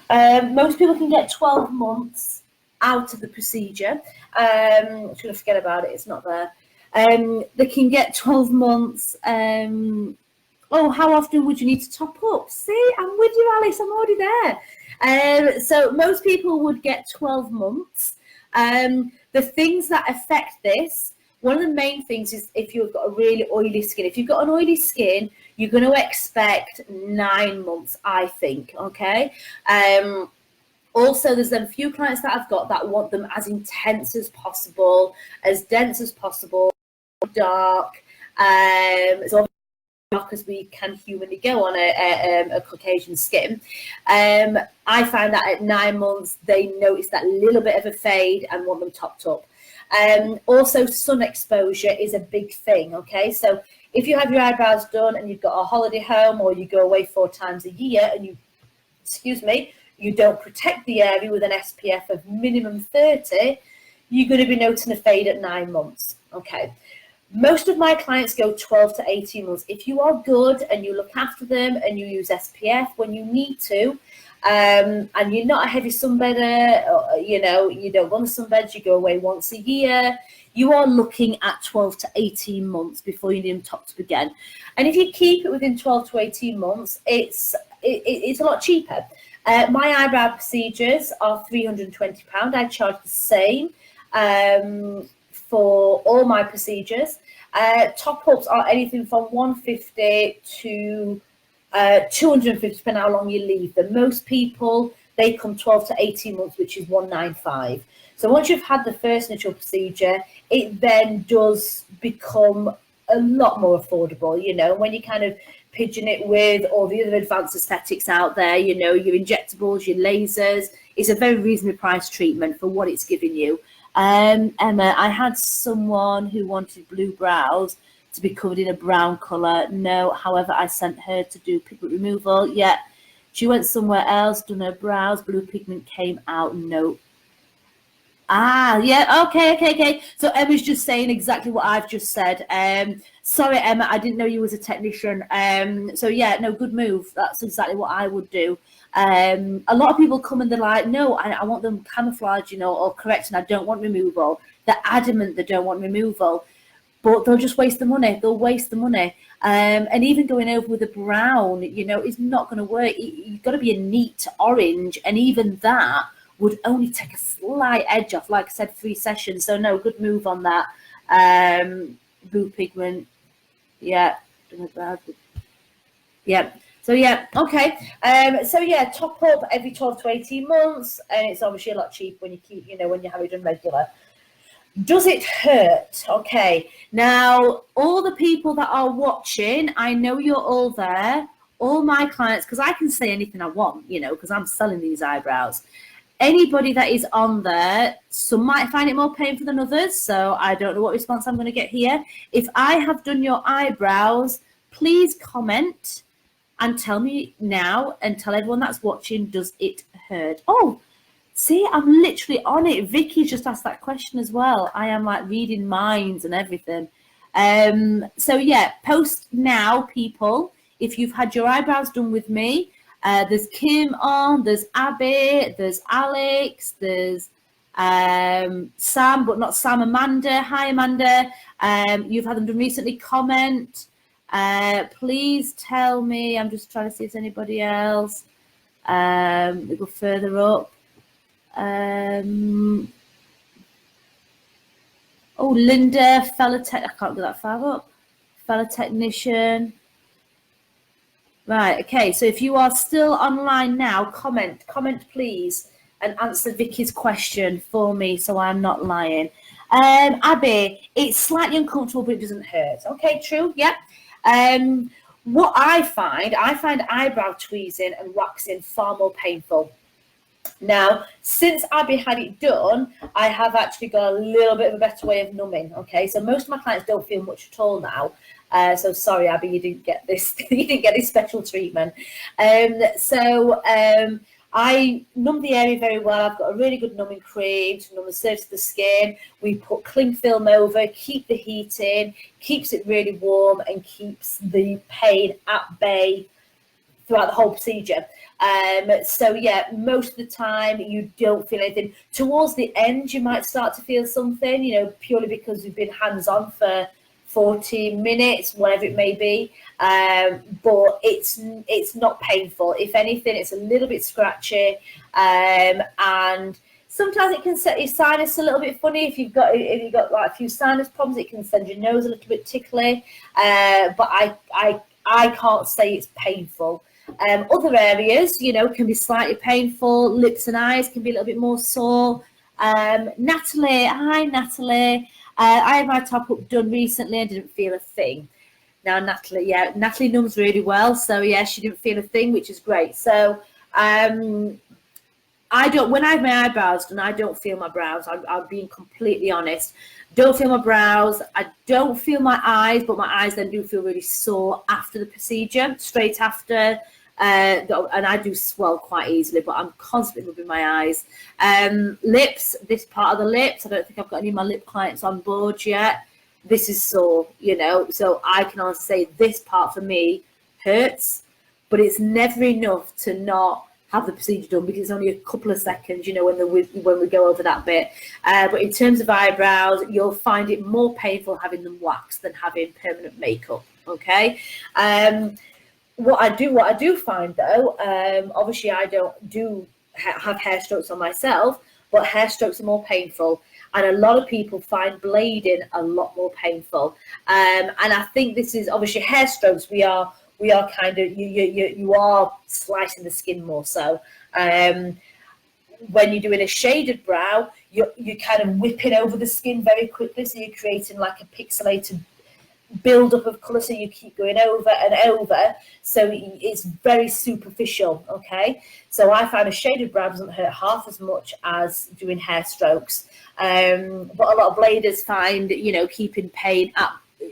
Most people can get 12 months out of the procedure. I'm just going to forget about it. It's not there. They can get 12 months. Oh, how often would you need to top up? See, I'm with you, Alice. I'm already there. So most people would get 12 months. The things that affect this, one of the main things is if you've got a really oily skin. If you've got an oily skin, you're going to expect 9 months, I think, okay? Also, there's them few clients that I've got that want them as intense as possible, as dense as possible, dark. So as we can humanly go on a Caucasian skin. I find that at 9 months, they notice that little bit of a fade and want them topped up. Also, sun exposure is a big thing, okay? So if you have your eyebrows done and you've got a holiday home, or you go away 4 times a year and you don't protect the area with an SPF of minimum 30, you're going to be noticing a fade at 9 months, okay? Most of my clients go 12 to 18 months. If you are good and you look after them and you use SPF when you need to, and you're not a heavy sunbedder, or, you don't want the sunbeds, you go away once a year, you are looking at 12 to 18 months before you need them topped up again. And if you keep it within 12 to 18 months, it's a lot cheaper. My eyebrow procedures are £320. I charge the same for all my procedures. Top-ups are anything from £150 to £250, depending on how long you leave them. Most people, they come 12 to 18 months, which is £195. So once you've had the first initial procedure, it then does become a lot more affordable, when you kind of pigeon it with all the other advanced aesthetics out there, your injectables, your lasers. It's a very reasonably priced treatment for what it's giving you. Emma, I had someone who wanted blue brows to be covered in a brown colour. No, however, I sent her to do pigment removal. Yeah, she went somewhere else, done her brows, blue pigment came out. No. Ah, yeah, okay. So Emma's just saying exactly what I've just said. Sorry, Emma, I didn't know you was a technician. So yeah, no, good move. That's exactly what I would do. A lot of people come and they're like, no, I want them camouflaged, or correcting. I don't want removal. They're adamant they don't want removal, but they'll just waste the money. They'll waste the money. And even going over with a brown, is not going to work. You've got to be a neat orange, and even that would only take a slight edge off. Like I said, 3 sessions. So no, good move on that. Blue pigment, yeah. Yeah. So yeah, okay. So yeah, top up every 12 to 18 months, and it's obviously a lot cheaper when you keep, when you have it done regular. Does it hurt? Okay. Now, all the people that are watching, I know you're all there. All my clients, because I can say anything I want, because I'm selling these eyebrows. Anybody that is on there, some might find it more painful than others, so I don't know what response I'm going to get here. If I have done your eyebrows, please comment and tell me now, and tell everyone that's watching, does it hurt? Oh, see, I'm literally on it. Vicky's just asked that question as well. I am like reading minds and everything. So yeah, post now, people, if you've had your eyebrows done with me. There's Kim on, there's Abby, there's Alex, there's Sam, but not Sam, Amanda. Hi, Amanda. You've had them done recently. Comment. Please tell me. I'm just trying to see if there's anybody else. We go further up. Oh, Linda, fellow tech. I can't go that far up. Fellow technician. Right, okay, so if you are still online now, comment please, and answer Vicky's question for me so I'm not lying. Abby, it's slightly uncomfortable, but it doesn't hurt. Okay, true, yeah. What I find eyebrow tweezing and waxing far more painful. Now, since Abby had it done, I have actually got a little bit of a better way of numbing, okay? So most of my clients don't feel much at all now. So sorry, Abby, you didn't get this. You didn't get this special treatment. I numb the area very well. I've got a really good numbing cream to numb the surface of the skin. We put cling film over, keep the heat in, keeps it really warm, and keeps the pain at bay throughout the whole procedure. So yeah, most of the time you don't feel anything. Towards the end, you might start to feel something, purely because you've been hands-on for 40 minutes, whatever it may be, but it's not painful. If anything, it's a little bit scratchy, and sometimes it can set your sinus a little bit funny. If you've got like a few sinus problems, it can send your nose a little bit tickly. But I can't say it's painful. Other areas, you know, can be slightly painful. Lips and eyes can be a little bit more sore. Natalie, hi Natalie. I had my top up done recently and didn't feel a thing. Now Natalie, yeah, Natalie numbs really well, so yeah, she didn't feel a thing, which is great. So I don't, when I have my eyebrows done, I don't feel my brows. I'm being completely honest. Don't feel my brows. I don't feel my eyes, but my eyes then do feel really sore after the procedure, straight after. And I do swell quite easily, but I'm constantly rubbing my eyes. Lips, this part of the lips, I don't think I've got any of my lip clients on board yet. This is sore, you know, so I can honestly say this part for me hurts, but it's never enough to not have the procedure done, because it's only a couple of seconds, you know, when we go over that bit. But in terms of eyebrows, you'll find it more painful having them waxed than having permanent makeup. Okay. What I do find though, obviously I don't have hair strokes on myself, but hair strokes are more painful, and a lot of people find blading a lot more painful. And I think this is obviously hair strokes. We are kind of, you are slicing the skin more so. When you're doing a shaded brow, you're kind of whipping over the skin very quickly, so you're creating like a pixelated build up of colour, so you keep going over and over, so it's very superficial. Okay, so I find a shaded brow doesn't hurt half as much as doing hair strokes, but a lot of bladers find, you know, keeping pain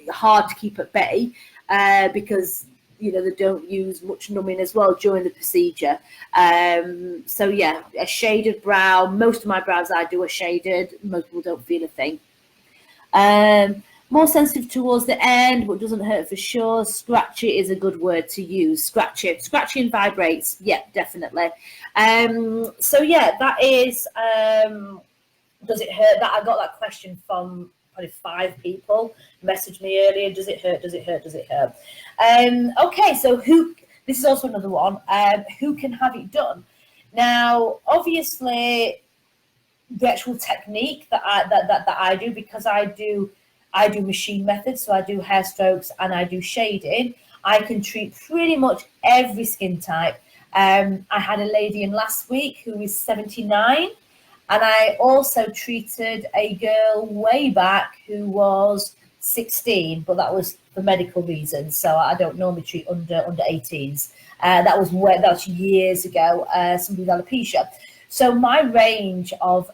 hard to keep at bay, because, you know, they don't use much numbing as well during the procedure. So yeah, a shaded brow, most of my brows I do are shaded. Most people don't feel a thing. More sensitive towards the end, but doesn't hurt for sure. Scratchy is a good word to use. Scratchy and vibrates. Yeah, definitely. So yeah, that is, does it hurt? That I got that question from probably 5 people messaged me earlier. Does it hurt? Does it hurt? Does it hurt? Okay, so this is also another one. Who can have it done? Now, obviously, the actual technique that I do, because I do machine methods, so I do hair strokes and I do shading. I can treat pretty much every skin type. I had a lady in last week who is 79, and I also treated a girl way back who was 16, but that was for medical reasons, so I don't normally treat under 18s. That was years ago. Somebody with alopecia. So my range of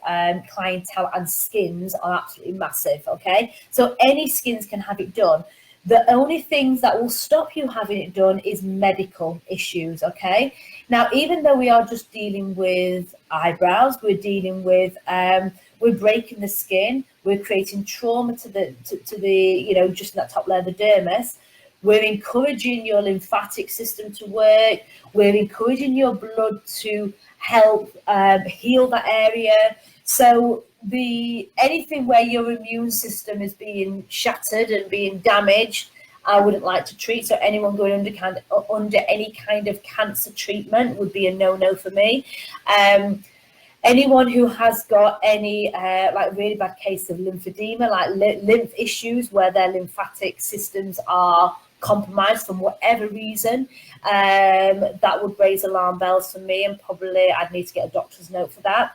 clientele and skins are absolutely massive, okay? So any skins can have it done. The only things that will stop you having it done is medical issues, okay? Now, even though we are just dealing with eyebrows, we're dealing with, we're breaking the skin, we're creating trauma to the, you know, just that top layer of the dermis. We're encouraging your lymphatic system to work. We're encouraging your blood to help heal that area. So anything where your immune system is being shattered and being damaged, I wouldn't like to treat. So anyone going under any kind of cancer treatment would be a no-no for me. Anyone who has got any like really bad case of lymphedema, like lymph issues where their lymphatic systems are compromised from whatever reason, that would raise alarm bells for me, and probably I'd need to get a doctor's note for that.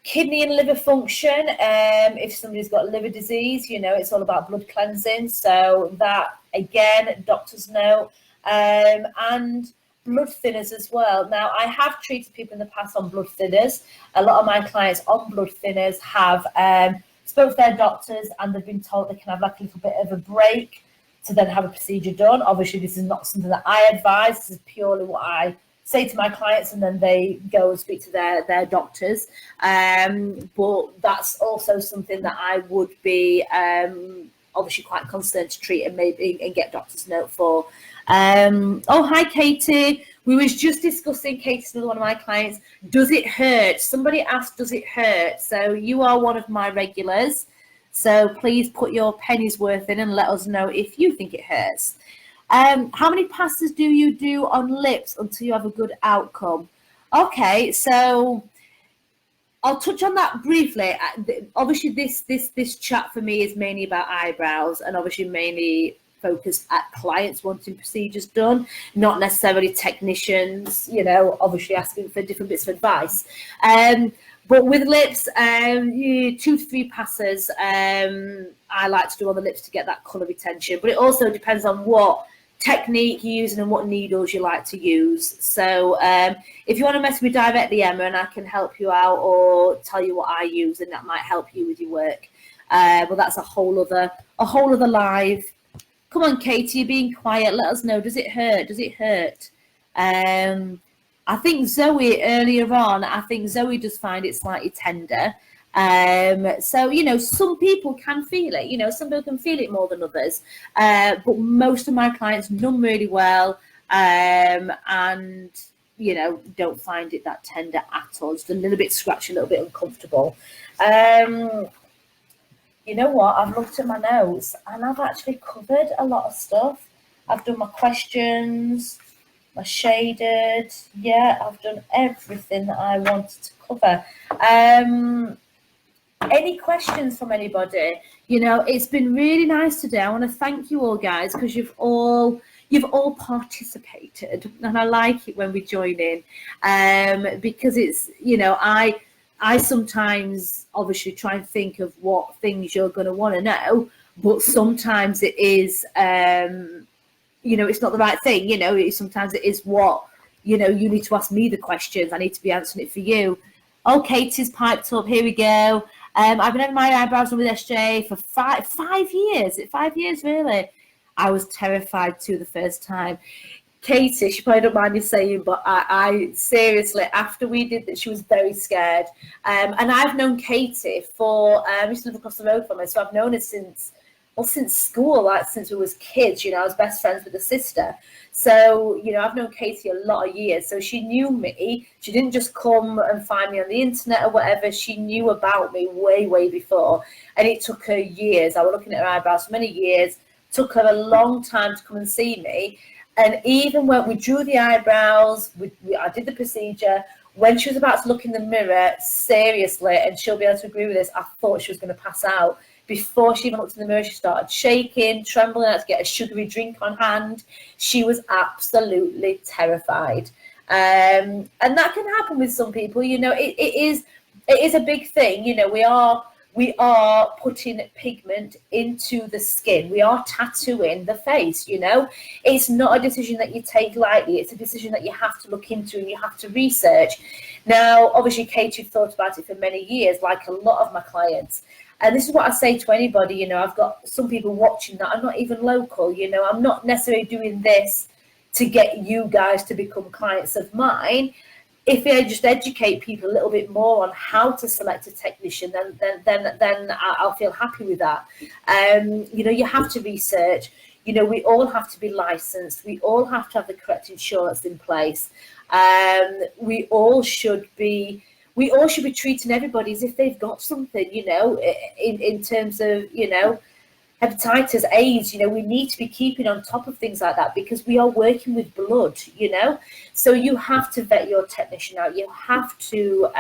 Kidney and liver function, if somebody's got liver disease, you know, it's all about blood cleansing, so that again, doctor's note. And blood thinners as well. Now, I have treated people in the past on blood thinners. A lot of my clients on blood thinners have spoke to their doctors, and they've been told they can have like a little bit of a break to then have a procedure done. Obviously, this is not something that I advise. This is purely what I say to my clients, and then they go and speak to their doctors. But that's also something that I would be obviously quite concerned to treat and get doctor's note for. Oh, hi, Katie. We was just discussing, Katie's another one of my clients. Does it hurt? Somebody asked, does it hurt? So you are one of my regulars. So please put your pennies worth in and let us know if you think it hurts. How many passes do you do on lips until you have a good outcome? Okay, so I'll touch on that briefly. Obviously, this chat for me is mainly about eyebrows, and obviously mainly focused at clients wanting procedures done, not necessarily technicians, you know, obviously asking for different bits of advice. But with lips, 2 to 3 passes I like to do on the lips to get that colour retention. But it also depends on what technique you're using and what needles you like to use. So if you want to message me directly, Emma, and I can help you out or tell you what I use, and that might help you with your work. Well, that's a whole other live. Come on, Katie, you're being quiet. Let us know. Does it hurt? Does it hurt? I think Zoe earlier on, I think Zoe does find it slightly tender. So, you know, some people can feel it, you know, some people can feel it more than others. But most of my clients numb really well, and, you know, don't find it that tender at all. Just a little bit scratchy, a little bit uncomfortable. You know what? I've looked at my notes and I've actually covered a lot of stuff. I've done my questions, my shaded. Yeah, I've done everything that I wanted to cover. Any questions from anybody? You know, it's been really nice today. I want to thank you all, guys, because you've all participated, and I like it when we join in, because it's, you know, I sometimes obviously try and think of what things you're going to want to know, but sometimes it is, you know, it's not the right thing. You know, sometimes it is what, you know, you need to ask me the questions. I need to be answering it for you. Oh, Katie's piped up. Here we go. I've been having my eyebrows done with Essjay for 5 years. 5 years, really? I was terrified too the first time. Katie, she probably don't mind me saying, but I seriously, after we did that, she was very scared. And I've known Katie for, I used to live across the road from her, so I've known her since school, like since we was kids. You know, I was best friends with her sister. So, you know, I've known Katie a lot of years. So she knew me. She didn't just come and find me on the internet or whatever. She knew about me way, way before. And it took her years. I was looking at her eyebrows for many years. Took her a long time to come and see me. And even when we drew the eyebrows, I did the procedure. When she was about to look in the mirror, seriously, and she'll be able to agree with this, I thought she was going to pass out. Before she even looked in the mirror, she started shaking, trembling, had to get a sugary drink on hand. She was absolutely terrified. And that can happen with some people. You know, it is a big thing. You know, we are putting pigment into the skin. We are tattooing the face, you know. It's not a decision that you take lightly. It's a decision that you have to look into and you have to research. Now, obviously, Kate, you've thought about it for many years, like a lot of my clients. And this is what I say to anybody, you know, I've got some people watching that are not even local, you know. I'm not necessarily doing this to get you guys to become clients of mine. If I just educate people a little bit more on how to select a technician, then I'll feel happy with that. You know, you have to research. You know, we all have to be licensed. We all have to have the correct insurance in place. We all should be treating everybody as if they've got something, you know, in terms of, you know, hepatitis, AIDS. You know, we need to be keeping on top of things like that because we are working with blood, you know. So you have to vet your technician out. You have to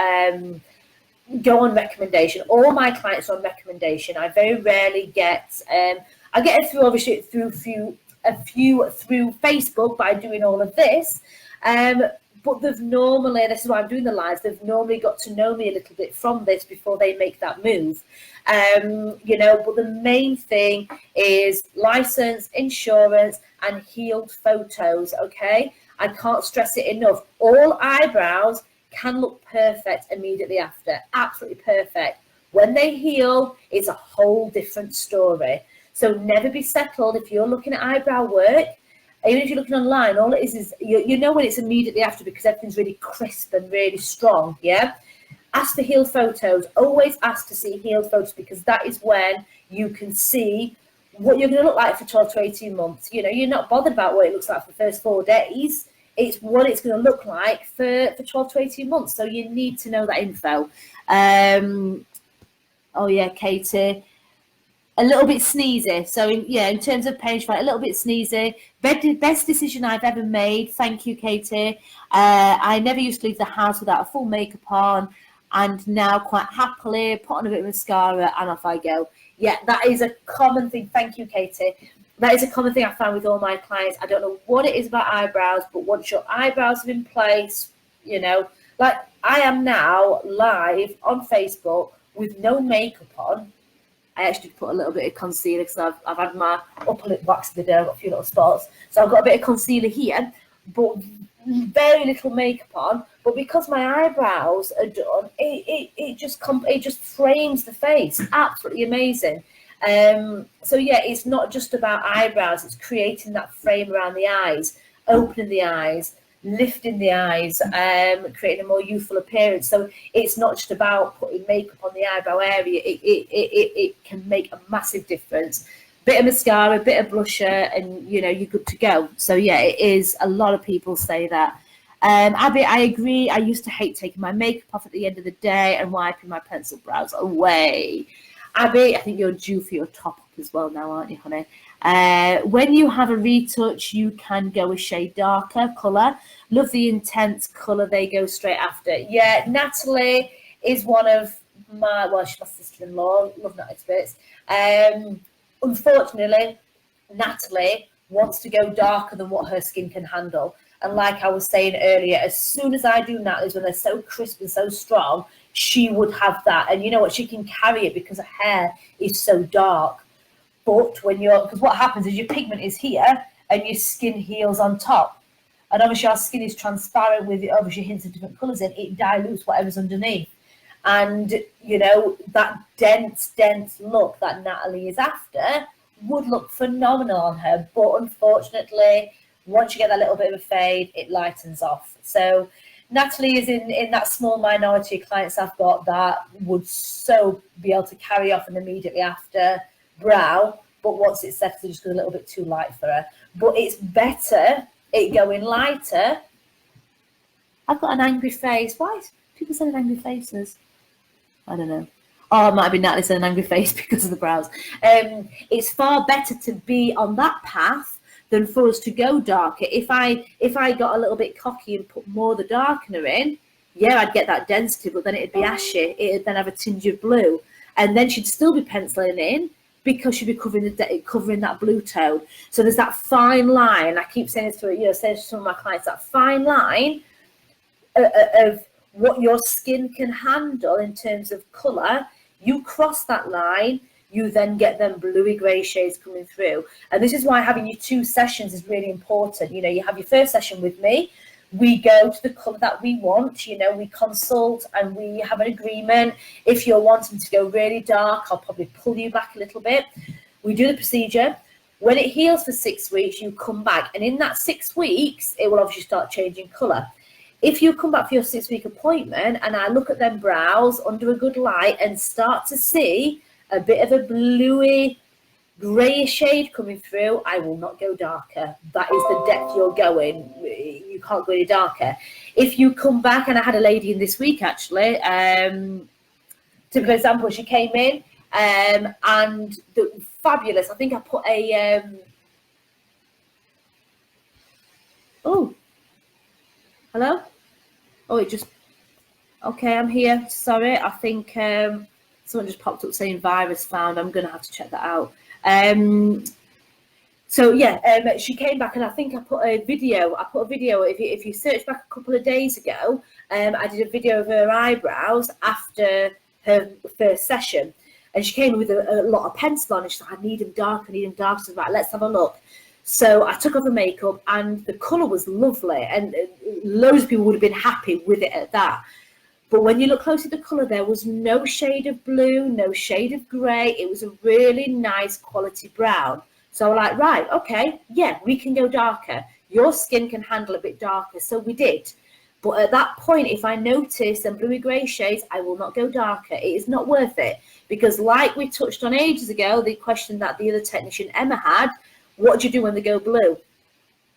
go on recommendation. All my clients are on recommendation. I very rarely get, I get it through, obviously, through Facebook by doing all of this. But they've normally, this is why I'm doing the lives, they've normally got to know me a little bit from this before they make that move. You know, but the main thing is license, insurance, and healed photos, okay? I can't stress it enough. All eyebrows can look perfect immediately after, absolutely perfect. When they heal, it's a whole different story. So never be settled if you're looking at eyebrow work. Even if you're looking online, all it is you know when it's immediately after because everything's really crisp and really strong, yeah? Ask for healed photos. Always ask to see healed photos because that is when you can see what you're going to look like for 12 to 18 months. You know, you're not bothered about what it looks like for the first 4 days. It's what it's going to look like for 12 to 18 months. So you need to know that info. Oh, yeah, Katie. A little bit sneezy. So, in terms of page fight, a little bit sneezy. Best decision I've ever made. Thank you, Katie. I never used to leave the house without a full makeup on, and now quite happily put on a bit of mascara and off I go. Yeah, that is a common thing. Thank you, Katie. that is a common thing I find with all my clients. I don't know what it is about eyebrows, but once your eyebrows are in place, you know, like I am now live on Facebook with no makeup on. I actually put a little bit of concealer because I've had my upper lip waxed the day. I've got a few little spots. So I've got a bit of concealer here, but very little makeup on. But because my eyebrows are done, it just frames the face. Absolutely amazing. So yeah, it's not just about eyebrows, it's creating that frame around the eyes, opening the eyes, lifting the eyes, creating a more youthful appearance. So it's not just about putting makeup on the eyebrow area, it can make a massive difference. Bit of mascara, bit of blusher, and you know, you're good to go. So yeah, it is, a lot of people say that. Abby, I agree. I used to hate taking my makeup off at the end of the day and wiping my pencil brows away. Abby, I think you're due for your top up as well now, aren't you, honey? When you have a retouch, you can go a shade darker colour. Love the intense colour they go straight after. Yeah, Natalie is one of my, well, she's my sister-in-law. Love Natalie's bits. Unfortunately, Natalie wants to go darker than what her skin can handle. And like I was saying earlier, as soon as I do Natalie's, when they're so crisp and so strong, she would have that. And you know what? She can carry it because her hair is so dark. But when you're, because what happens is your pigment is here and your skin heals on top. And obviously our skin is transparent with obviously hints of different colours in, it dilutes whatever's underneath. And, you know, that dense look that Natalie is after would look phenomenal on her. But unfortunately, once you get that little bit of a fade, it lightens off. So Natalie is in that small minority of clients I've got that would so be able to carry off and immediately after brow, but once it's settled, it just goes a little bit too light for her. But it's better it going lighter. I've got an angry face. Why is people sending angry faces? I don't know. Oh, it might have been Natalie sending an angry face because of the brows. It's far better to be on that path than for us to go darker. If I got a little bit cocky and put more of the darkener in, yeah, I'd get that density, but then it'd be ashy. It'd then have a tinge of blue, and then she'd still be penciling in because she'd be covering that blue tone. So there's that fine line. I keep saying this to, you know, saying to some of my clients, that fine line of what your skin can handle in terms of colour. You cross that line, you then get them bluey grey shades coming through. And this is why having your 2 sessions is really important. You know, you have your first session with me, we go to the colour that we want, you know, we consult and we have an agreement. If you're wanting to go really dark, I'll probably pull you back a little bit. We do the procedure. When it heals for 6 weeks, you come back. And in that 6 weeks, it will obviously start changing colour. If you come back for your 6-week appointment and I look at them brows under a good light and start to see a bit of a bluey, greyish shade coming through, I will not go darker. That is the depth you're going. You can't go any darker. If you come back, and I had a lady in this week actually, typical example, she came in and fabulous. I think I put a oh, hello. Oh, it just, okay, I'm here. Sorry, I think someone just popped up saying virus found. I'm going to have to check that out. So yeah, she came back and I think I put a video. If you search back a couple of days ago, I did a video of her eyebrows after her first session. And she came with a lot of pencil on and she's like, I need them dark, I need them dark. So I was like, let's have a look. So I took off the makeup and the colour was lovely and loads of people would have been happy with it at that. But when you look closely at the colour, there was no shade of blue, no shade of grey. It was a really nice quality brown. So I'm like, right, okay, yeah, we can go darker. Your skin can handle a bit darker. So we did. But at that point, if I notice them bluey grey shades, I will not go darker. It is not worth it. Because like we touched on ages ago, the question that the other technician, Emma, had, what do you do when they go blue?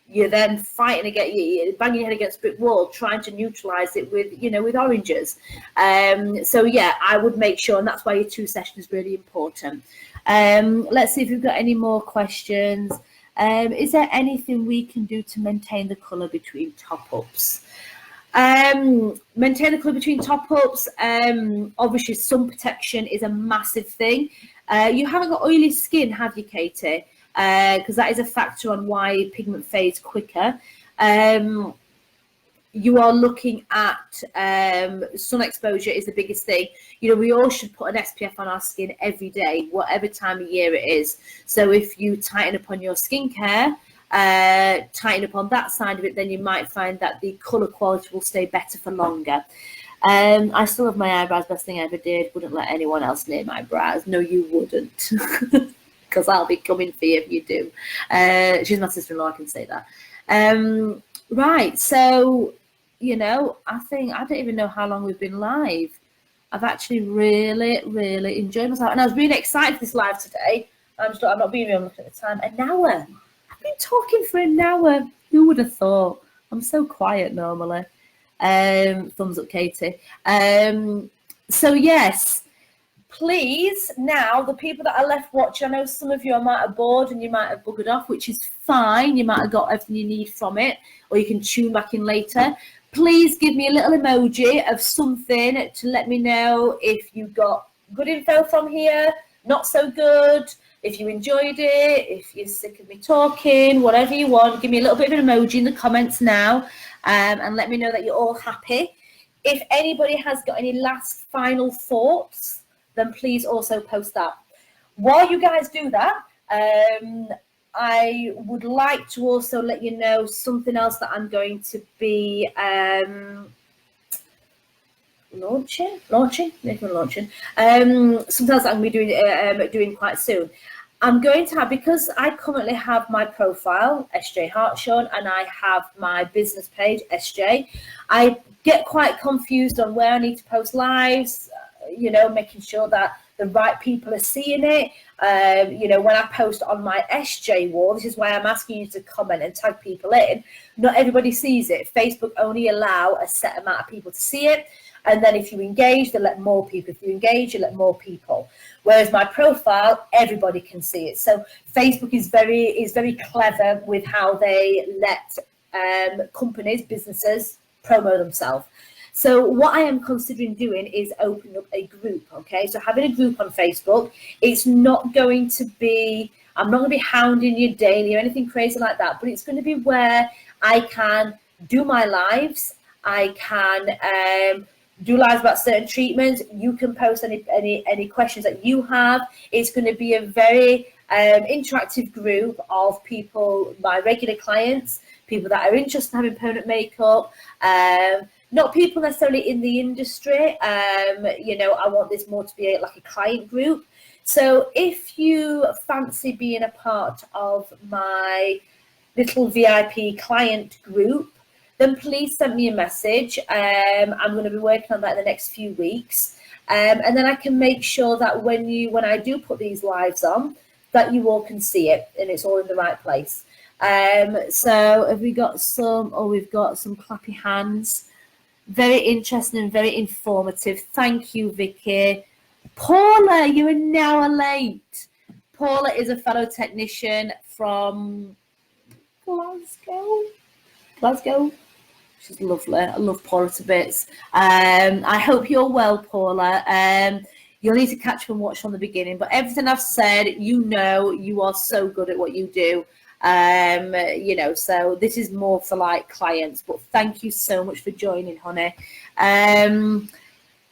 You're then fighting against, you're banging your head against a brick wall, trying to neutralise it with, you know, with oranges. So yeah, I would make sure, and that's why your 2 sessions is really important. Let's see if we've got any more questions. Is there anything we can do to maintain the colour between top-ups? Maintain the colour between top-ups, obviously sun protection is a massive thing. You haven't got oily skin, have you, Katie? because that is a factor on why pigment fades quicker. You are looking at sun exposure is the biggest thing. You know, we all should put an SPF on our skin every day, whatever time of year it is. So if you tighten up on your skincare, tighten up on that side of it, then you might find that the colour quality will stay better for longer. I still have my eyebrows, best thing I ever did. Wouldn't let anyone else near my brows. No, you wouldn't. Because I'll be coming for you if you do. She's my sister-in-law, I can say that. Right, so, you know, I don't even know how long we've been live. I've actually really, really enjoyed myself. And I was really excited for this live today. I'm not being real, I'm looking at the time. An hour. I've been talking for an hour. Who would have thought? I'm so quiet normally. Thumbs up, Katie. So, yes. Please, now, the people that are left watching, I know some of you might have bored and you might have buggered off, which is fine. You might have got everything you need from it, or you can tune back in later. Please give me a little emoji of something to let me know if you got good info from here, not so good, if you enjoyed it, if you're sick of me talking, whatever you want. Give me a little bit of an emoji in the comments now, and let me know that you're all happy. If anybody has got any last final thoughts, then please also post that. While you guys do that, I would like to also let you know something else that I'm going to be launching. Something else that I'm going to be doing quite soon. I'm going to have, because I currently have my profile, Essjay Hartshorn, and I have my business page, Essjay, I get quite confused on where I need to post lives, you know, making sure that the right people are seeing it. You know, when I post on my Essjay wall, this is why I'm asking you to comment and tag people in. Not everybody sees it. Facebook only allow a set amount of people to see it. And then if you engage, they let more people. If you engage, you let more people. Whereas my profile, everybody can see it. So Facebook is very clever with how they let companies, businesses promote themselves. So what I am considering doing is opening up a group, okay? So having a group on Facebook, it's not going to be, I'm not going to be hounding you daily or anything crazy like that, but it's going to be where I can do my lives. I can do lives about certain treatments. You can post any questions that you have. It's going to be a very interactive group of people, my regular clients, people that are interested in having permanent makeup, not people necessarily in the industry. You know, I want this more to be like a client group. So if you fancy being a part of my little VIP client group, then please send me a message. I'm going to be working on that in the next few weeks. And then I can make sure that when I do put these lives on, that you all can see it and it's all in the right place. So have we got some, we've got some clappy hands. Very interesting and very informative. Thank you, Vicky. Paula, you're an hour late. Paula is a fellow technician from Glasgow. She's lovely. I love Paula to bits. I hope you're well, Paula. You'll need to catch up and watch from the beginning. But everything I've said, you know, you are so good at what you do. You know, so this is more for like clients. But thank you so much for joining, honey.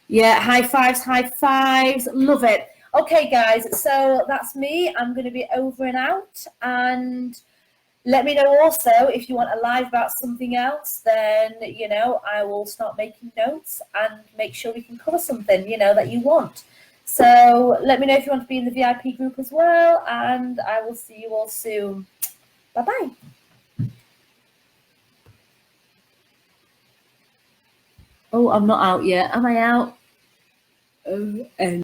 Yeah, high fives. Love it. Okay, guys. So that's me. I'm going to be over and out. And let me know also if you want a live about something else, then, you know, I will start making notes and make sure we can cover something, you know, that you want. So let me know if you want to be in the VIP group as well, and I will see you all soon. Bye-bye. Oh, I'm not out yet. Am I out? Oh, and